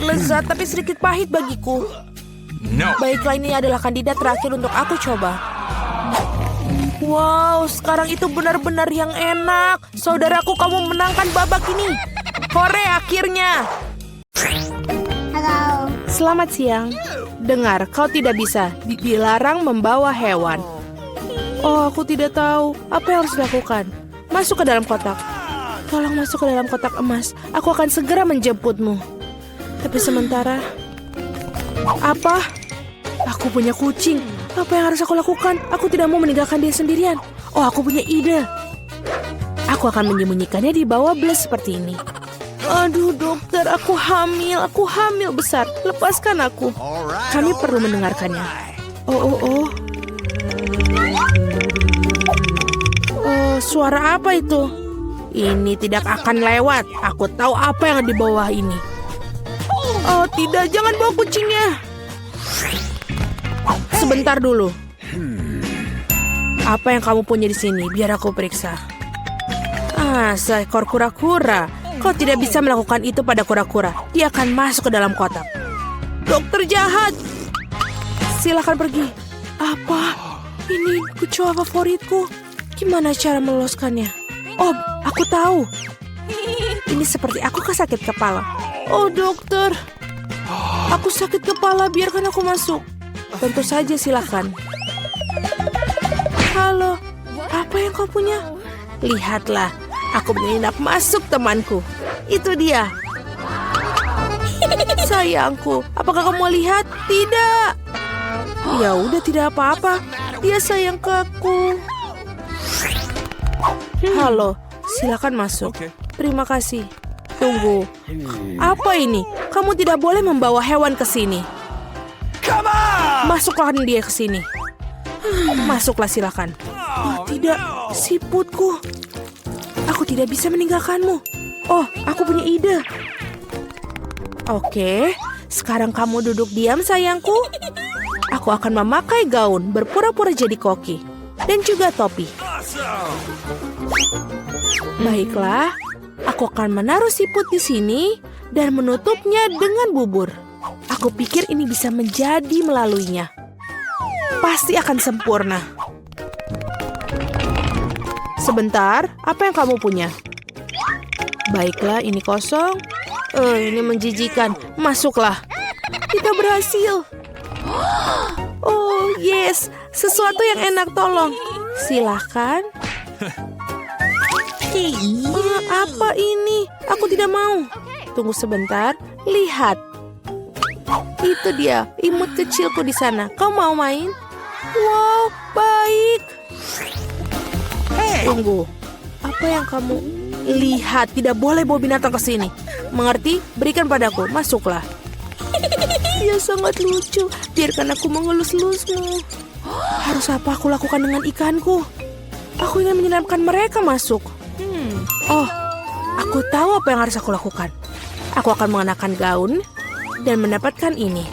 Lezat tapi sedikit pahit bagiku. No. Baiklah, ini adalah kandidat terakhir untuk aku coba. Wow, sekarang itu benar-benar yang enak. Saudaraku, kamu menangkan babak ini. Hore, akhirnya. Halo. Selamat siang. Dengar, kau tidak bisa dilarang membawa hewan. Oh, aku tidak tahu. Apa yang harus dilakukan? Masuk ke dalam kotak. Tolong masuk ke dalam kotak emas. Aku akan segera menjemputmu. Tapi sementara... Apa? Aku punya kucing. Apa yang harus aku lakukan? Aku tidak mau meninggalkan dia sendirian. Oh, aku punya ide. Aku akan menyembunyikannya di bawah bles seperti ini. Aduh, dokter, aku hamil besar. Lepaskan aku. Kami perlu mendengarkannya. Oh, suara apa itu? Ini tidak akan lewat. Aku tahu apa yang di bawah ini. Oh, tidak, jangan bawa kucingnya. Sebentar dulu. Apa yang kamu punya di sini? Biar aku periksa. Seekor kura-kura. Kau tidak bisa melakukan itu pada kura-kura. Dia akan masuk ke dalam kotak. Dokter jahat. Silakan pergi. Apa? Ini kecoa favoritku. Gimana cara meloloskannya? Oh, aku tahu. Ini seperti aku sakit kepala. Oh, dokter. Aku sakit kepala, biarkan aku masuk. Tentu saja, silakan. Halo, apa yang kau punya? Lihatlah, aku menyelinap masuk temanku. Itu dia. Sayangku, apakah kamu mau lihat? Tidak. Ya udah, tidak apa-apa. Dia sayang ke aku. Halo, silakan masuk. Okay. Terima kasih. Tunggu. Apa ini? Kamu tidak boleh membawa hewan ke sini. Come on! Masuklah dia ke sini. Masuklah, silakan. Oh, tidak, siputku. Aku tidak bisa meninggalkanmu. Oh, aku punya ide. Oke, sekarang kamu duduk diam, sayangku. Aku akan memakai gaun berpura-pura jadi koki dan juga topi. Baiklah, aku akan menaruh siput di sini dan menutupnya dengan bubur. Aku pikir ini bisa menjadi melaluinya. Pasti akan sempurna. Sebentar, apa yang kamu punya? Baiklah, ini kosong. Ini menjijikan. Masuklah. Kita berhasil. Oh, yes. Sesuatu yang enak, tolong. Silahkan. Apa ini? Aku tidak mau. Tunggu sebentar. Lihat. Itu dia, imut kecilku di sana. Kau mau main? Wow, baik. Tunggu. Apa yang kamu lihat? Tidak boleh bawa binatang ke sini. Mengerti? Berikan padaku. Masuklah. Dia sangat lucu. Biarkan aku mengelus-elusmu. Harus apa aku lakukan dengan ikanku? Aku ingin menyelamkan mereka masuk. Oh, aku tahu apa yang harus aku lakukan. Aku akan mengenakan gaun dan mendapatkan ini.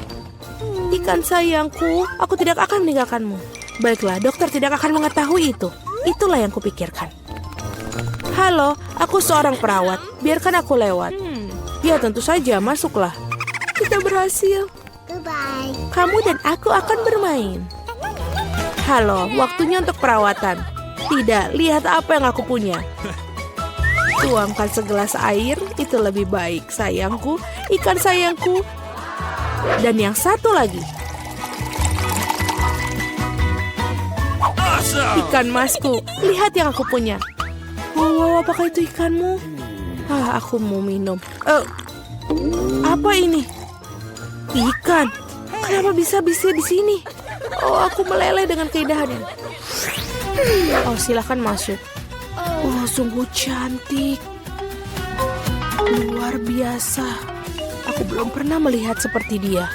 Ikan sayangku, aku tidak akan meninggalkanmu. Baiklah, dokter tidak akan mengetahui itu. Itulah yang kupikirkan. Halo, aku seorang perawat. Biarkan aku lewat. Ya, tentu saja, masuklah. Kita berhasil. Goodbye. Kamu dan aku akan bermain. Halo, waktunya untuk perawatan. Tidak, lihat apa yang aku punya. Tuangkan segelas air, itu lebih baik, sayangku. Ikan sayangku. Dan yang satu lagi. Awesome! Ikan masku. Lihat yang aku punya. Wow, apakah itu ikanmu? Aku mau minum. Apa ini? Ikan. Kenapa bisa di sini? Oh, aku meleleh dengan keindahannya. Oh, silakan masuk. Oh, sungguh cantik. Luar biasa. Aku belum pernah melihat seperti dia.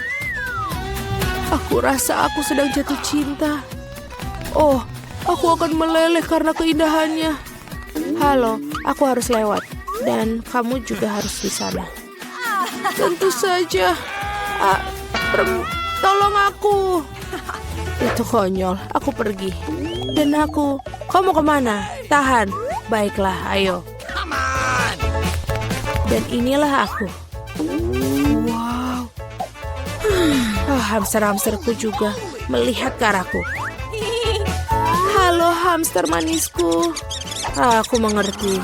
Aku rasa aku sedang jatuh cinta. Oh, aku akan meleleh karena keindahannya. Halo, aku harus lewat. Dan kamu juga harus di sana. Tentu saja. Tolong aku. Itu konyol. Aku pergi. Dan kau mau kemana? Tahan. Baiklah, ayo. Dan inilah aku. Wow. Hamster-hamsterku juga melihat ke arahku. Halo hamster manisku. Aku mengerti.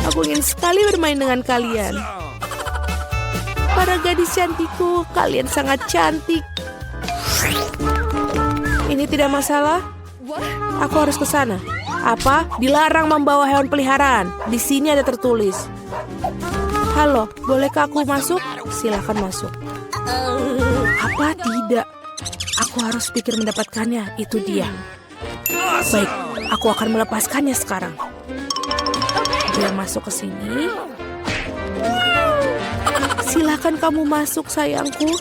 Aku ingin sekali bermain dengan kalian. Para gadis cantikku, kalian sangat cantik. Ini tidak masalah. Aku harus ke sana. Apa? Dilarang membawa hewan peliharaan. Di sini ada tertulis. Halo, bolehkah aku masuk? Silakan masuk. Apa? Tidak. Aku harus pikir mendapatkannya. Itu dia. Baik, aku akan melepaskannya sekarang. Dia masuk ke sini. Silakan kamu masuk, sayangku.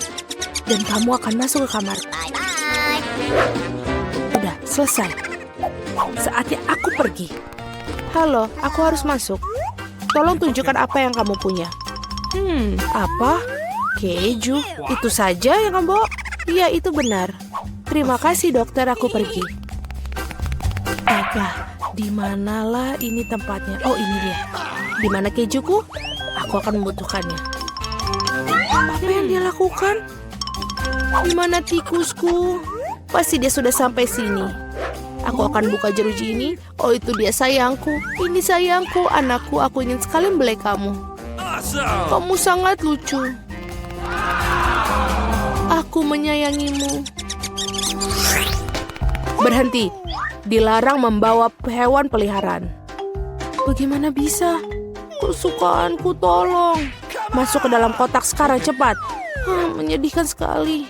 Dan kamu akan masuk ke kamar. Udah, selesai. Saatnya aku pergi. Halo, aku harus masuk. Tolong tunjukkan apa yang kamu punya. Apa? Keju? Itu saja yang kamu bawa? Iya, itu benar. Terima kasih, dokter. Aku pergi. Baiklah, di manalah ini tempatnya? Oh, ini dia. Di mana kejuku? Aku akan membutuhkannya. Apa yang dia lakukan? Di mana tikusku? Pasti dia sudah sampai sini. Aku akan buka jeruji ini. Oh, itu dia sayangku. Ini sayangku, anakku. Aku ingin sekali membelai kamu. Kamu sangat lucu. Aku menyayangimu. Berhenti. Dilarang membawa hewan peliharaan. Bagaimana bisa? Kesukaanku, tolong. Masuk ke dalam kotak sekarang, cepat. Menyedihkan sekali.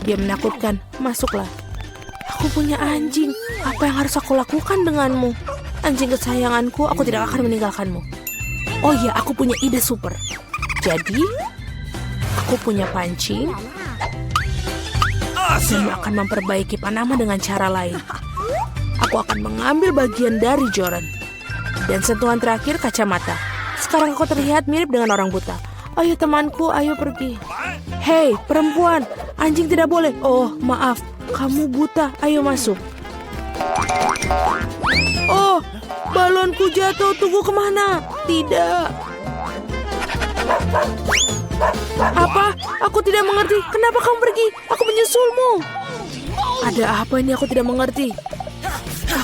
Dia menakutkan. Masuklah. Aku punya anjing. Apa yang harus aku lakukan denganmu? Anjing kesayanganku, aku tidak akan meninggalkanmu. Oh iya, aku punya ide super. Jadi, aku punya pancing. Dan akan memperbaiki Panama dengan cara lain. Aku akan mengambil bagian dari Joran. Dan sentuhan terakhir kacamata. Sekarang aku terlihat mirip dengan orang buta. Ayo temanku, ayo pergi. Hei, perempuan, anjing tidak boleh. Oh, maaf, kamu buta. Ayo masuk. Oh, balonku jatuh. Tunggu, kemana? Tidak. Apa? Aku tidak mengerti. Kenapa kamu pergi? Aku menyusulmu. Ada apa ini? Aku tidak mengerti.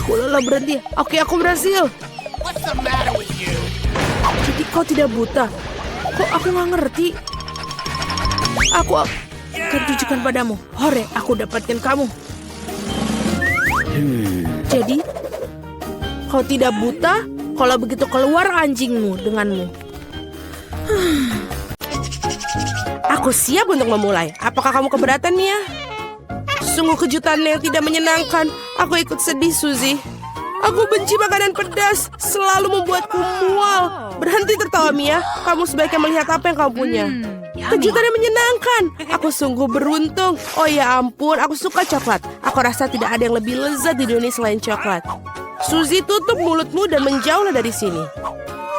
Aku lelah, berhenti. Oke, aku berhasil. Jadi kau tidak buta? Kok aku nggak ngerti? Aku akan tunjukkan padamu. Hore, aku dapatkan kamu. Jadi, kau tidak buta? Kalau begitu keluar anjingmu denganmu. Aku siap untuk memulai. Apakah kamu keberatan, Mia? Sungguh kejutan yang tidak menyenangkan. Aku ikut sedih, Suzy. Aku benci makanan pedas. Selalu membuatku mual. Berhenti tertawa, Mia. Kamu sebaiknya melihat apa yang kamu punya. Kejutan yang menyenangkan. Aku sungguh beruntung. Oh ya ampun, aku suka coklat. Aku rasa tidak ada yang lebih lezat di dunia selain coklat. Suzy, tutup mulutmu dan menjauhlah dari sini.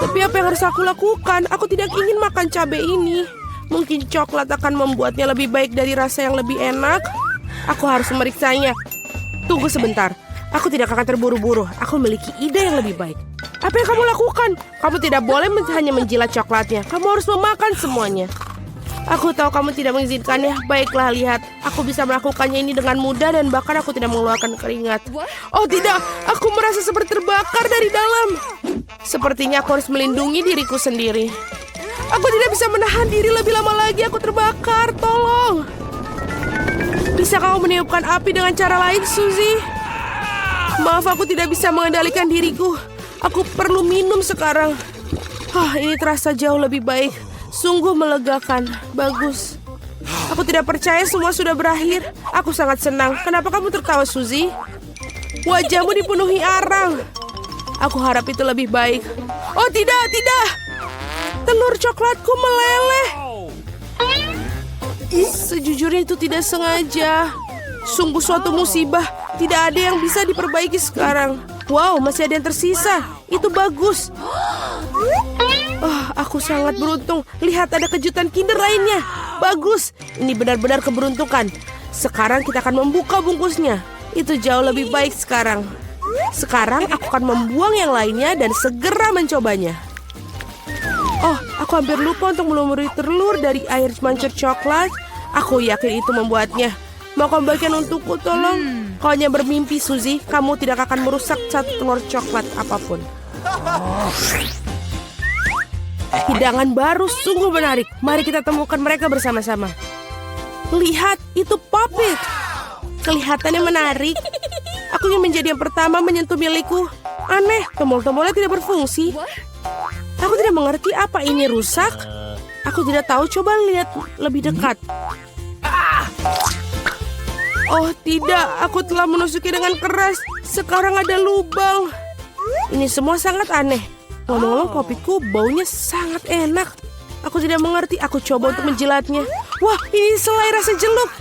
Tapi apa yang harus aku lakukan? Aku tidak ingin makan cabai ini. Mungkin coklat akan membuatnya lebih baik dari rasa yang lebih enak. Aku harus memeriksanya. Tunggu sebentar. Aku tidak akan terburu-buru. Aku memiliki ide yang lebih baik. Apa yang kamu lakukan? Kamu tidak boleh hanya menjilat coklatnya. Kamu harus memakan semuanya. Aku tahu kamu tidak mengizinkannya. Baiklah, lihat. Aku bisa melakukannya ini dengan mudah dan bahkan aku tidak mengeluarkan keringat. Oh tidak, aku merasa seperti terbakar dari dalam. Sepertinya aku harus melindungi diriku sendiri. Aku tidak bisa menahan diri lebih lama lagi. Aku terbakar, tolong. Bisa kamu meniupkan api dengan cara lain, Suzy? Maaf, aku tidak bisa mengendalikan diriku. Aku perlu minum sekarang. Ini terasa jauh lebih baik. Sungguh melegakan. Bagus. Aku tidak percaya semua sudah berakhir. Aku sangat senang. Kenapa kamu tertawa, Suzy? Wajahmu dipenuhi arang. Aku harap itu lebih baik. Oh tidak, tidak. Telur coklatku meleleh. Sejujurnya itu tidak sengaja. Sungguh suatu musibah. Tidak ada yang bisa diperbaiki sekarang. Wow, masih ada yang tersisa. Itu bagus. Aku sangat beruntung. Lihat, ada kejutan Kinder lainnya. Bagus. Ini benar-benar keberuntungan. Sekarang kita akan membuka bungkusnya. Itu jauh lebih baik sekarang. Sekarang aku akan membuang yang lainnya dan segera mencobanya. Oh, aku hampir lupa untuk melumuri telur dari air mancur coklat. Aku yakin itu membuatnya. Mau kamu bagian untukku, tolong? Kau hanya bermimpi, Suzy. Kamu tidak akan merusak satu telur coklat apapun. Hidangan baru sungguh menarik. Mari kita temukan mereka bersama-sama. Lihat, itu Poppet. Kelihatannya menarik. Aku ingin menjadi yang pertama menyentuh milikku. Aneh, tombol-tombolnya tidak berfungsi. Aku tidak mengerti apa ini rusak. Aku tidak tahu, coba lihat lebih dekat. Oh tidak, aku telah menusuki dengan keras. Sekarang ada lubang. Ini semua sangat aneh. Ngomong-ngomong, Poppetku baunya sangat enak. Aku tidak mengerti, aku coba untuk menjilatnya. Wah, ini selai rasa jeluk.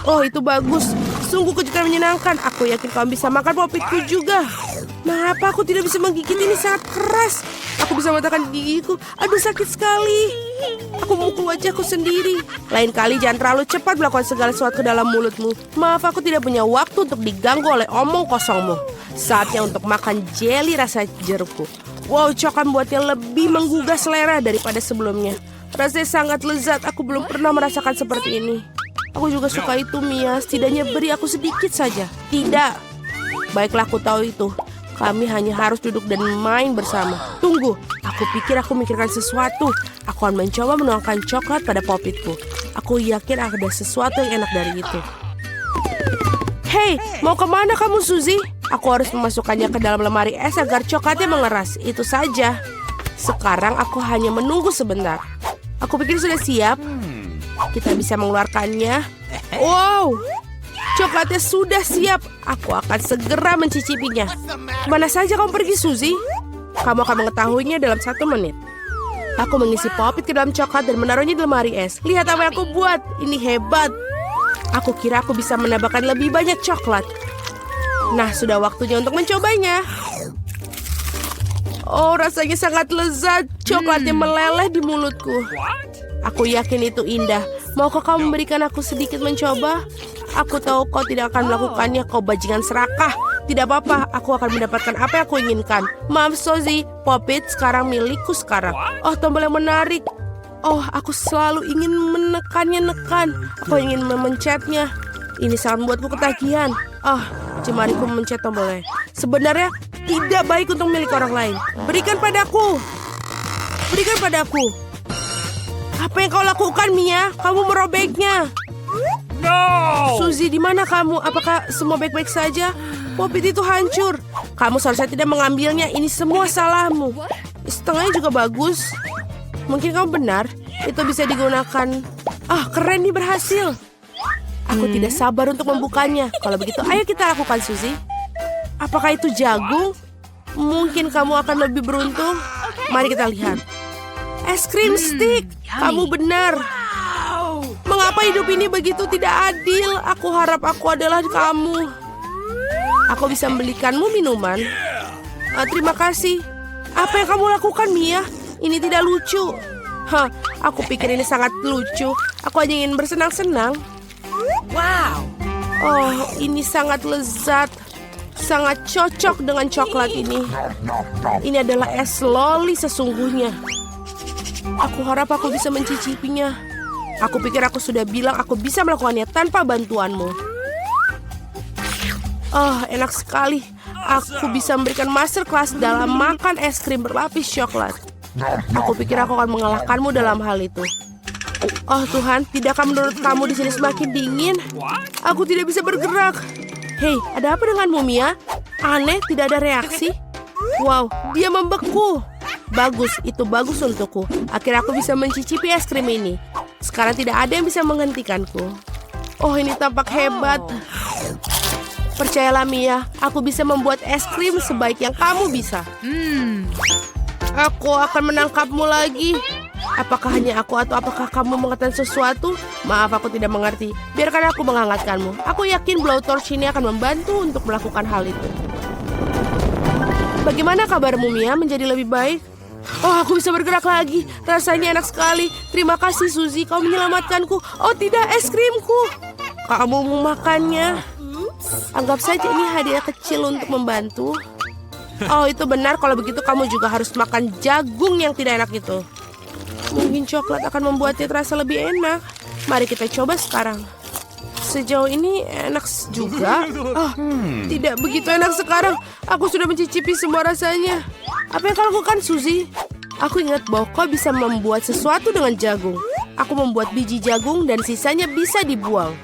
Oh, itu bagus. Sungguh kejutan menyenangkan. Aku yakin kamu bisa makan Poppetku juga. Mengapa aku tidak bisa menggigit ini sangat keras? Aku bisa mengatakan gigiku. Aduh, sakit sekali. Aku memukul wajahku sendiri. Lain kali jangan terlalu cepat melakukan segala sesuatu ke dalam mulutmu. Maaf, aku tidak punya waktu untuk diganggu oleh omong kosongmu. Saatnya untuk makan jelly rasa jerukku. Wow, coklat membuatnya lebih menggugah selera daripada sebelumnya. Rasanya sangat lezat. Aku belum pernah merasakan seperti ini. Aku juga suka itu, Mia. Setidaknya beri aku sedikit saja. Tidak. Baiklah, aku tahu itu. Kami hanya harus duduk dan main bersama. Tunggu, aku pikir aku memikirkan sesuatu. Aku akan mencoba menuangkan coklat pada Poppetku. Aku yakin ada sesuatu yang enak dari itu. Hei, mau kemana kamu, Suzy? Aku harus memasukkannya ke dalam lemari es agar coklatnya mengeras. Itu saja. Sekarang aku hanya menunggu sebentar. Aku pikir sudah siap. Kita bisa mengeluarkannya. Wow, coklatnya sudah siap. Aku akan segera mencicipinya. Kemana saja kamu pergi, Suzy? Kamu akan mengetahuinya dalam 1 menit. Aku mengisi Poppet ke dalam coklat dan menaruhnya di lemari es. Lihat apa yang aku buat. Ini hebat. Aku kira aku bisa menambahkan lebih banyak coklat. Nah, sudah waktunya untuk mencobanya. Oh, rasanya sangat lezat. Coklatnya meleleh di mulutku. Aku yakin itu indah. Maukah kamu memberikan aku sedikit mencoba? Aku tahu kau tidak akan melakukannya, kau bajingan serakah. Tidak apa-apa, aku akan mendapatkan apa yang aku inginkan. Maaf, Suzy, Poppet sekarang milikku sekarang. Oh, tombol yang menarik. Oh, aku selalu ingin menekannya. Aku ingin memencetnya. Ini sangat membuatku ketagihan. Jemariku memencet tombolnya. Sebenarnya tidak baik untuk milik orang lain. Berikan padaku. Berikan padaku. Apa yang kau lakukan, Mia? Kamu merobeknya. No! Suzy, di mana kamu? Apakah semua baik-baik saja? Poppet itu hancur. Kamu seharusnya tidak mengambilnya. Ini semua salahmu. Setengahnya juga bagus. Mungkin kamu benar. Itu bisa digunakan. Keren nih, berhasil. Aku tidak sabar untuk membukanya. Kalau begitu, ayo kita lakukan, Suzy. Apakah itu jagung? Mungkin kamu akan lebih beruntung. Mari kita lihat. Es krim stick. Kamu benar. Mengapa hidup ini begitu tidak adil? Aku harap aku adalah kamu. Aku bisa membelikanmu minuman. Terima kasih. Apa yang kamu lakukan, Mia? Ini tidak lucu. Aku pikir ini sangat lucu. Aku hanya ingin bersenang-senang. Wow. Oh, ini sangat lezat. Sangat cocok dengan coklat ini. Ini adalah es loli sesungguhnya. Aku harap aku bisa mencicipinya. Aku pikir aku sudah bilang aku bisa melakukannya tanpa bantuanmu. Oh, enak sekali. Aku bisa memberikan masterclass dalam makan es krim berlapis coklat. Aku pikir aku akan mengalahkanmu dalam hal itu. Oh Tuhan, tidakkah menurut kamu di sini semakin dingin? Aku tidak bisa bergerak. Hei, ada apa denganmu, Mia? Aneh, tidak ada reaksi. Wow, dia membeku. Bagus, itu bagus untukku. Akhirnya aku bisa mencicipi es krim ini. Sekarang tidak ada yang bisa menghentikanku. Oh, ini tampak hebat. Percayalah, Mia, aku bisa membuat es krim sebaik yang kamu bisa. Aku akan menangkapmu lagi. Apakah hanya aku atau apakah kamu mengatakan sesuatu? Maaf, aku tidak mengerti. Biarkan aku menghangatkanmu. Aku yakin blowtorch ini akan membantu untuk melakukan hal itu. Bagaimana kabarmu, Mia? Menjadi lebih baik? Oh, aku bisa bergerak lagi. Rasanya enak sekali. Terima kasih, Suzy. Kau menyelamatkanku. Oh, tidak, es krimku. Kamu mau makannya? Anggap saja ini hadiah kecil untuk membantu. Oh, itu benar. Kalau begitu kamu juga harus makan jagung yang tidak enak itu. Mungkin coklat akan membuatnya terasa lebih enak. Mari kita coba sekarang. Sejauh ini enak juga. Tidak begitu enak sekarang. Aku sudah mencicipi semua rasanya. Apa yang kau lakukan, Suzy? Aku ingat bahwa kau bisa membuat sesuatu dengan jagung. Aku membuat biji jagung dan sisanya bisa dibuang.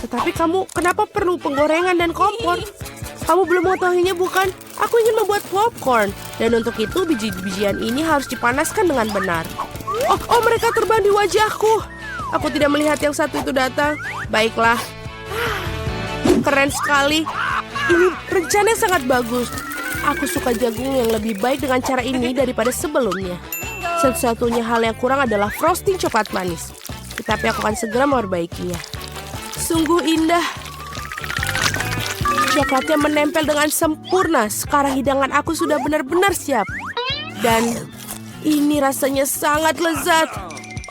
Tetapi kamu kenapa perlu penggorengan dan kompor? Kamu belum mengetahuinya bukan? Aku ingin membuat popcorn. Dan untuk itu biji-bijian ini harus dipanaskan dengan benar. Oh, mereka terbang di wajahku. Aku tidak melihat yang satu itu datang. Baiklah. Keren sekali. Ini rencana sangat bagus. Aku suka jagung yang lebih baik dengan cara ini daripada sebelumnya. Satu-satunya hal yang kurang adalah frosting coklat manis. Tetapi aku akan segera memperbaikinya. Sungguh indah. Coklatnya menempel dengan sempurna. Sekarang hidangan aku sudah benar-benar siap. Dan ini rasanya sangat lezat.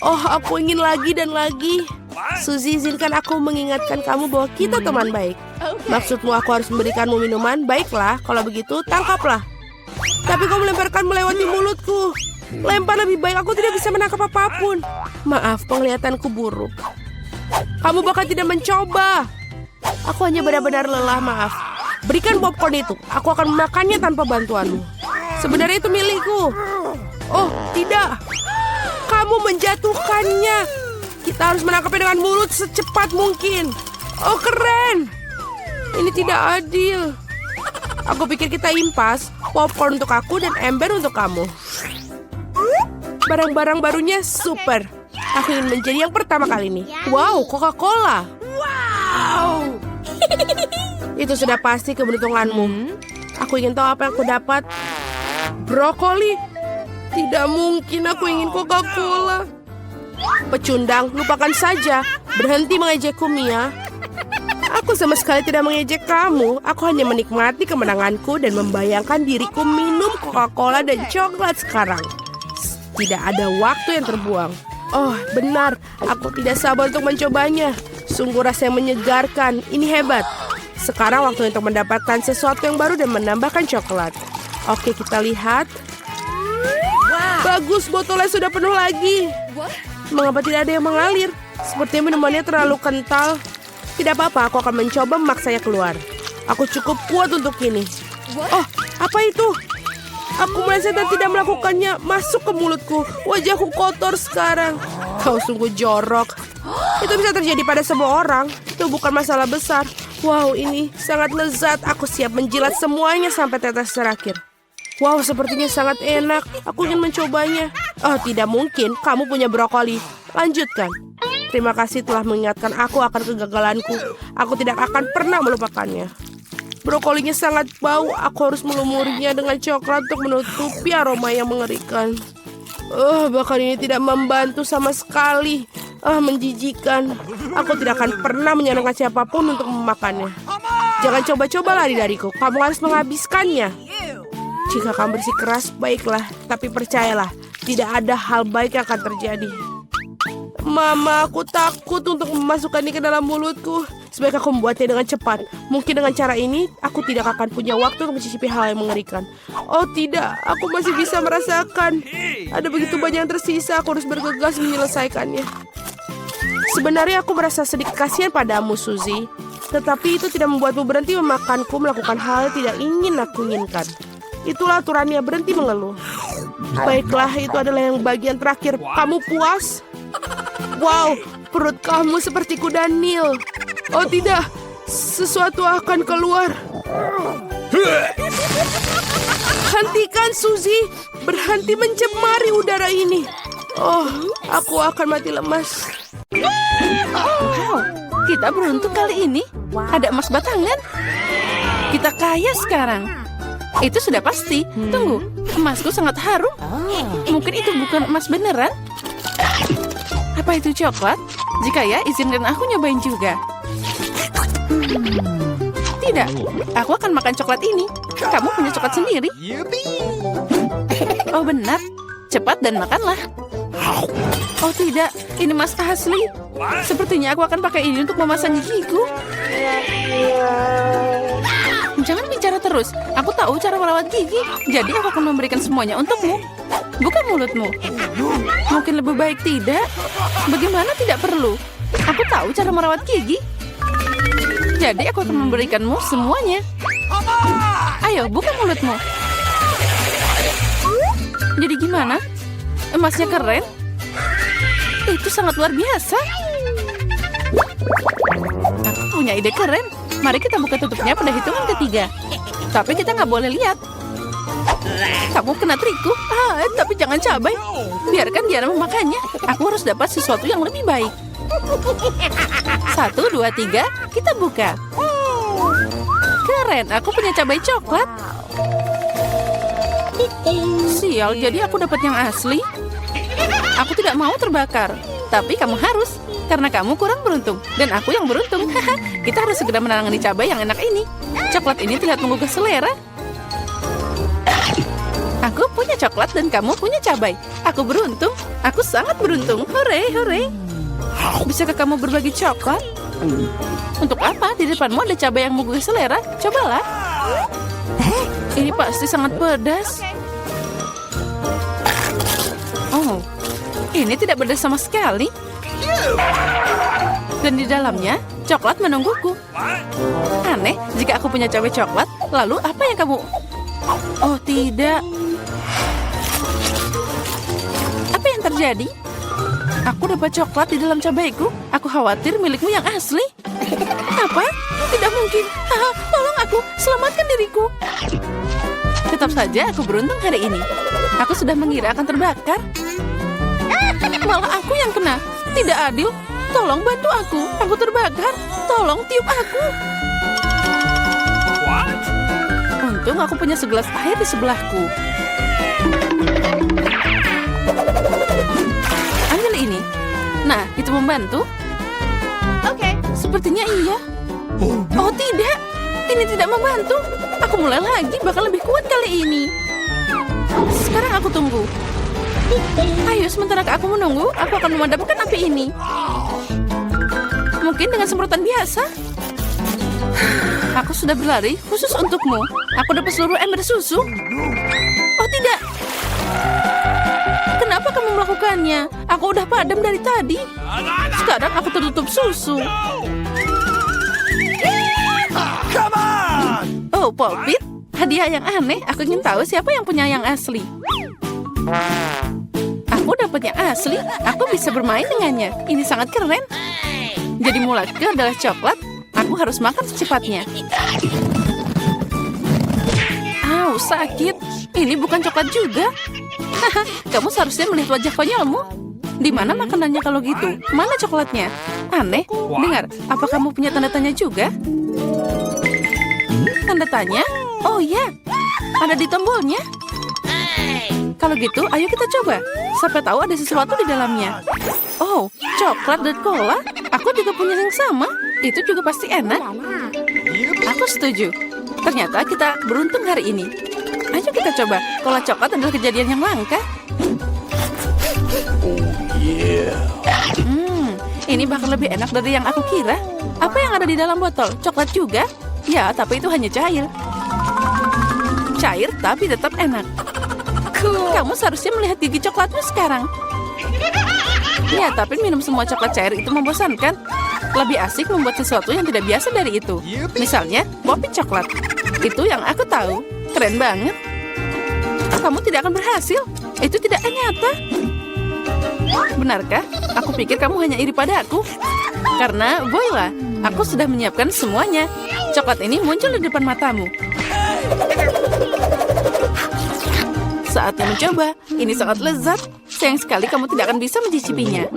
Oh, aku ingin lagi dan lagi. Suzy, izinkan aku mengingatkan kamu bahwa kita teman baik. Maksudmu aku harus memberikanmu minuman? Baiklah, kalau begitu tangkaplah. Tapi kau melemparkan melewati mulutku. Lempar lebih baik, aku tidak bisa menangkap apapun. Maaf, penglihatanku buruk. Kamu bahkan tidak mencoba. Aku hanya benar-benar lelah, maaf. Berikan popcorn itu, aku akan memakannya tanpa bantuanmu. Sebenarnya itu milikku. Oh, tidak. Kamu menjatuhkannya. Kita harus menangkapnya dengan mulut secepat mungkin. Oh, keren. Ini tidak adil. Aku pikir kita impas. Popcorn untuk aku dan ember untuk kamu. Barang-barang barunya super. Aku ingin menjadi yang pertama kali ini. Wow, Coca-Cola. Wow. Itu sudah pasti keberuntunganmu. Aku ingin tahu apa yang aku dapat. Brokoli. Tidak mungkin aku ingin Coca-Cola. Pecundang, lupakan saja. Berhenti mengejekku, Mia. Aku sama sekali tidak mengejek kamu. Aku hanya menikmati kemenanganku dan membayangkan diriku minum Coca-Cola dan coklat sekarang. Tidak ada waktu yang terbuang. Oh, benar. Aku tidak sabar untuk mencobanya. Sungguh rasanya menyegarkan. Ini hebat. Sekarang waktu untuk mendapatkan sesuatu yang baru dan menambahkan coklat. Oke, kita lihat. Bagus, botolnya sudah penuh lagi. Mengapa tidak ada yang mengalir? Sepertinya minumannya terlalu kental. Tidak apa-apa, aku akan mencoba memaksanya keluar. Aku cukup kuat untuk ini. Oh, apa itu? Aku meleset dan tidak melakukannya. Masuk ke mulutku. Wajahku kotor sekarang. Kau sungguh jorok. Itu bisa terjadi pada semua orang. Itu bukan masalah besar. Wow, ini sangat lezat. Aku siap menjilat semuanya sampai tetes terakhir. Wow, sepertinya sangat enak. Aku ingin mencobanya. Oh, tidak mungkin. Kamu punya brokoli. Lanjutkan. Terima kasih telah mengingatkan aku akan kegagalanku. Aku tidak akan pernah melupakannya. Brokolinya sangat bau. Aku harus melumurinya dengan coklat untuk menutupi aroma yang mengerikan. Bahkan ini tidak membantu sama sekali. Menjijikan. Aku tidak akan pernah menyenangkan siapapun untuk memakannya. Jangan coba-coba lari dariku. Kamu harus menghabiskannya. Jika kamu bersikeras, baiklah. Tapi percayalah, tidak ada hal baik yang akan terjadi. Mama, aku takut untuk memasukkan ini ke dalam mulutku. Sebaiknya aku membuatnya dengan cepat. Mungkin dengan cara ini, aku tidak akan punya waktu untuk mencicipi hal yang mengerikan. Oh tidak, aku masih bisa merasakan. Ada begitu banyak yang tersisa, aku harus bergegas menyelesaikannya. Sebenarnya aku merasa sedikit kasihan padamu, Suzy. Tetapi itu tidak membuatmu berhenti memakanku melakukan hal yang tidak ingin aku inginkan. Itulah aturannya, berhenti mengeluh. Baiklah, itu adalah yang bagian terakhir. Kamu puas? Wow, perut kamu seperti kuda Nil. Oh tidak, sesuatu akan keluar. Hentikan, Suzy. Berhenti mencemari udara ini. Oh, aku akan mati lemas. Wow, kita beruntung kali ini. Ada emas batangan. Kita kaya sekarang. Itu sudah pasti. Tunggu, emasku sangat harum. Mungkin itu bukan emas beneran. Apa itu coklat? Jika ya, izinkan aku nyobain juga. Tidak, aku akan makan coklat ini. Kamu punya coklat sendiri. Oh benar, cepat dan makanlah. Oh tidak, ini emas asli. Sepertinya aku akan pakai ini untuk memasang gigiku. Jangan bicara terlalu terus. Aku tahu cara merawat gigi, jadi aku akan memberikan semuanya untukmu. Buka mulutmu. Mungkin lebih baik tidak. Bagaimana tidak perlu? Aku tahu cara merawat gigi. Jadi aku akan memberikanmu semuanya. Ayo, buka mulutmu. Jadi gimana? Emasnya keren? Itu sangat luar biasa. Aku punya ide keren. Mari kita buka tutupnya pada hitungan ketiga. Tapi kita nggak boleh lihat. Kamu kena trikku. Tapi jangan cabai. Biarkan Diana memakannya. Aku harus dapat sesuatu yang lebih baik. 1, 2, 3. Kita buka. Keren, aku punya cabai coklat. Sial, jadi aku dapat yang asli. Aku tidak mau terbakar. Tapi kamu harus. Karena kamu kurang beruntung. Dan aku yang beruntung. Kita harus segera menangani cabai yang enak ini. Coklat ini terlihat menggugah selera. Aku punya coklat dan kamu punya cabai. Aku beruntung. Aku sangat beruntung. Hore, hore. Bisakah kamu berbagi coklat? Untuk apa? Di depanmu ada cabai yang menggugah selera. Cobalah. Ini pasti sangat pedas. Oh, ini tidak pedas sama sekali. Dan di dalamnya, coklat menungguku. Aneh, jika aku punya cabai coklat, lalu apa yang kamu... Oh, tidak. Apa yang terjadi? Aku dapat coklat di dalam cabaiku. Aku khawatir milikmu yang asli. Apa? Tidak mungkin. Tolong aku, selamatkan diriku. Tetap saja aku beruntung hari ini. Aku sudah mengira akan terbakar. Malah aku yang kena. Tidak adil. Tolong bantu aku. Aku terbakar. Tolong tiup aku. Untung aku punya segelas air di sebelahku. Ambil ini. Nah, itu membantu. Oke, sepertinya iya. Oh tidak, ini tidak membantu. Aku mulai lagi, bakal lebih kuat kali ini. Sekarang aku tunggu. Ayo, sementara aku menunggu, aku akan memadamkan api ini. Mungkin dengan semprotan biasa. Aku sudah berlari khusus untukmu. Aku dapat seluruh ember susu. Oh tidak. Kenapa kamu melakukannya? Aku udah padam dari tadi. Sekarang aku tertutup susu. Come on! Oh, Popit. Hadiah yang aneh. Aku ingin tahu siapa yang punya yang asli. Aku dapat yang asli. Aku bisa bermain dengannya. Ini sangat keren. Jadi mulaku adalah coklat. Aku harus makan secepatnya. Au, sakit. Ini bukan coklat juga. Kamu seharusnya melihat wajah konyolmu. Di mana makanannya kalau gitu? Mana coklatnya? Aneh. Dengar, apa kamu punya tanda tanya juga? Tanda tanya? Oh ya, ada di tombolnya. Kalau gitu, ayo kita coba. Siapa tahu ada sesuatu di dalamnya. Oh, coklat dan cola. Aku juga punya yang sama. Itu juga pasti enak. Aku setuju. Ternyata kita beruntung hari ini. Ayo kita coba. Cola coklat adalah kejadian yang langka. Ini bakal lebih enak dari yang aku kira. Apa yang ada di dalam botol? Coklat juga? Ya, tapi itu hanya cair. Cair tapi tetap enak. Kamu seharusnya melihat gigi coklatmu sekarang. Ya, tapi minum semua coklat cair itu membosankan. Lebih asik membuat sesuatu yang tidak biasa dari itu. Misalnya, popit coklat. Itu yang aku tahu. Keren banget. Kamu tidak akan berhasil. Itu tidak nyata. Benarkah? Aku pikir kamu hanya iri padaku. Karena, voila, aku sudah menyiapkan semuanya. Coklat ini muncul di depan matamu. Saatnya mencoba. Ini sangat lezat. Sayang sekali kamu tidak akan bisa mencicipinya.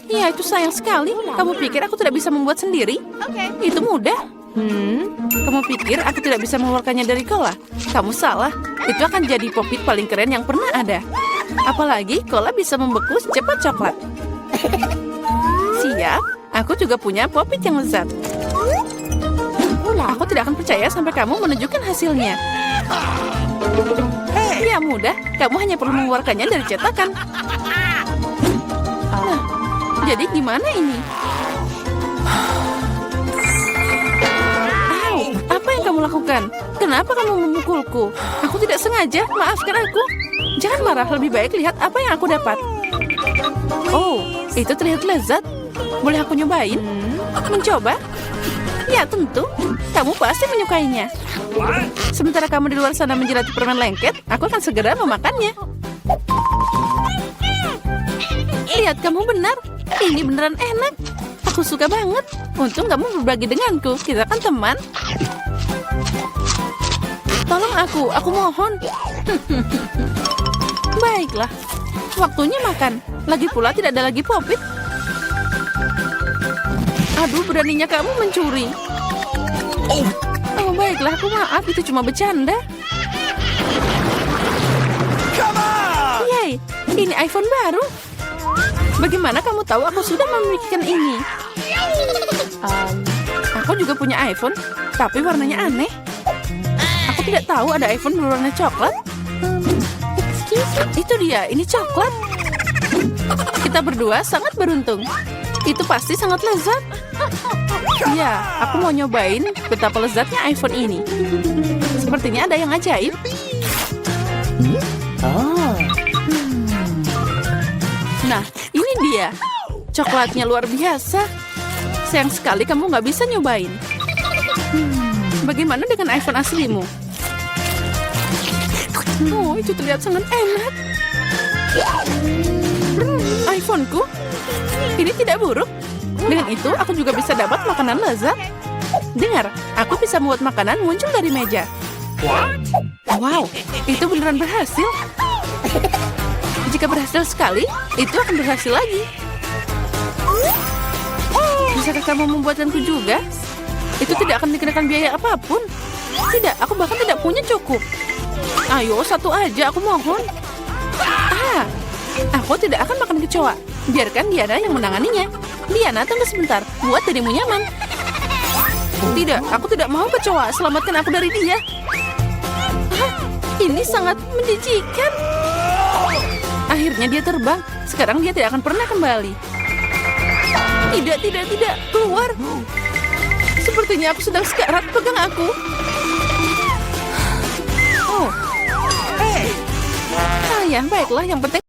Ya, itu sayang sekali. Kamu pikir aku tidak bisa membuat sendiri? Itu mudah. Kamu pikir aku tidak bisa mengeluarkannya dari cola? Kamu salah. Itu akan jadi popit paling keren yang pernah ada. Apalagi cola bisa membeku secepat coklat. Siap. Aku juga punya popit yang lezat. Aku tidak akan percaya sampai kamu menunjukkan hasilnya. Ya mudah, kamu hanya perlu mengeluarkannya dari cetakan. Nah, jadi gimana ini? Au, apa yang kamu lakukan? Kenapa kamu memukulku? Aku tidak sengaja, maafkan aku. Jangan marah, lebih baik lihat apa yang aku dapat. Oh, itu terlihat lezat. Boleh aku nyobain? Mencoba? Ya, tentu. Kamu pasti menyukainya. Sementara kamu di luar sana menjelati permen lengket, aku akan segera memakannya. Lihat, kamu benar. Ini beneran enak. Aku suka banget. Untung kamu berbagi denganku. Kita kan teman. Tolong aku mohon. Baiklah. Waktunya makan. Lagi pula tidak ada lagi popit. Aduh, beraninya kamu mencuri. Oh, baiklah, aku maaf. Itu cuma bercanda. Come on! Yay, ini iPhone baru. Bagaimana kamu tahu aku sudah memikirkan ini? Aku juga punya iPhone, tapi warnanya aneh. Aku tidak tahu ada iPhone berwarna coklat. Itu dia, ini coklat. Kita berdua sangat beruntung. Itu pasti sangat lezat. Ya, aku mau nyobain betapa lezatnya iPhone ini. Sepertinya ada yang ajaib. Nah, ini dia. Coklatnya luar biasa. Sayang sekali kamu nggak bisa nyobain. Bagaimana dengan iPhone aslimu? Oh, itu terlihat sangat enak. iPhoneku? Ini tidak buruk. Dengan itu, aku juga bisa dapat makanan lezat. Dengar, aku bisa membuat makanan muncul dari meja. Wow, itu beneran berhasil. Jika berhasil sekali, itu akan berhasil lagi. Bisakah kamu membuatkanku juga? Itu tidak akan dikenakan biaya apapun. Tidak, aku bahkan tidak punya cukup. Ayo, satu aja, aku mohon. Aku tidak akan makan kecoa. Biarkan Diana yang menanganinya. Diana, tunggu sebentar. Buat dirimu nyaman. Tidak, aku tidak mau kecoa. Selamatkan aku dari dia. Ini sangat menjijikan. Akhirnya dia terbang. Sekarang dia tidak akan pernah kembali. Tidak. Keluar. Sepertinya aku sedang sekarat. Pegang aku. Oh. Ayah, baiklah. Yang penting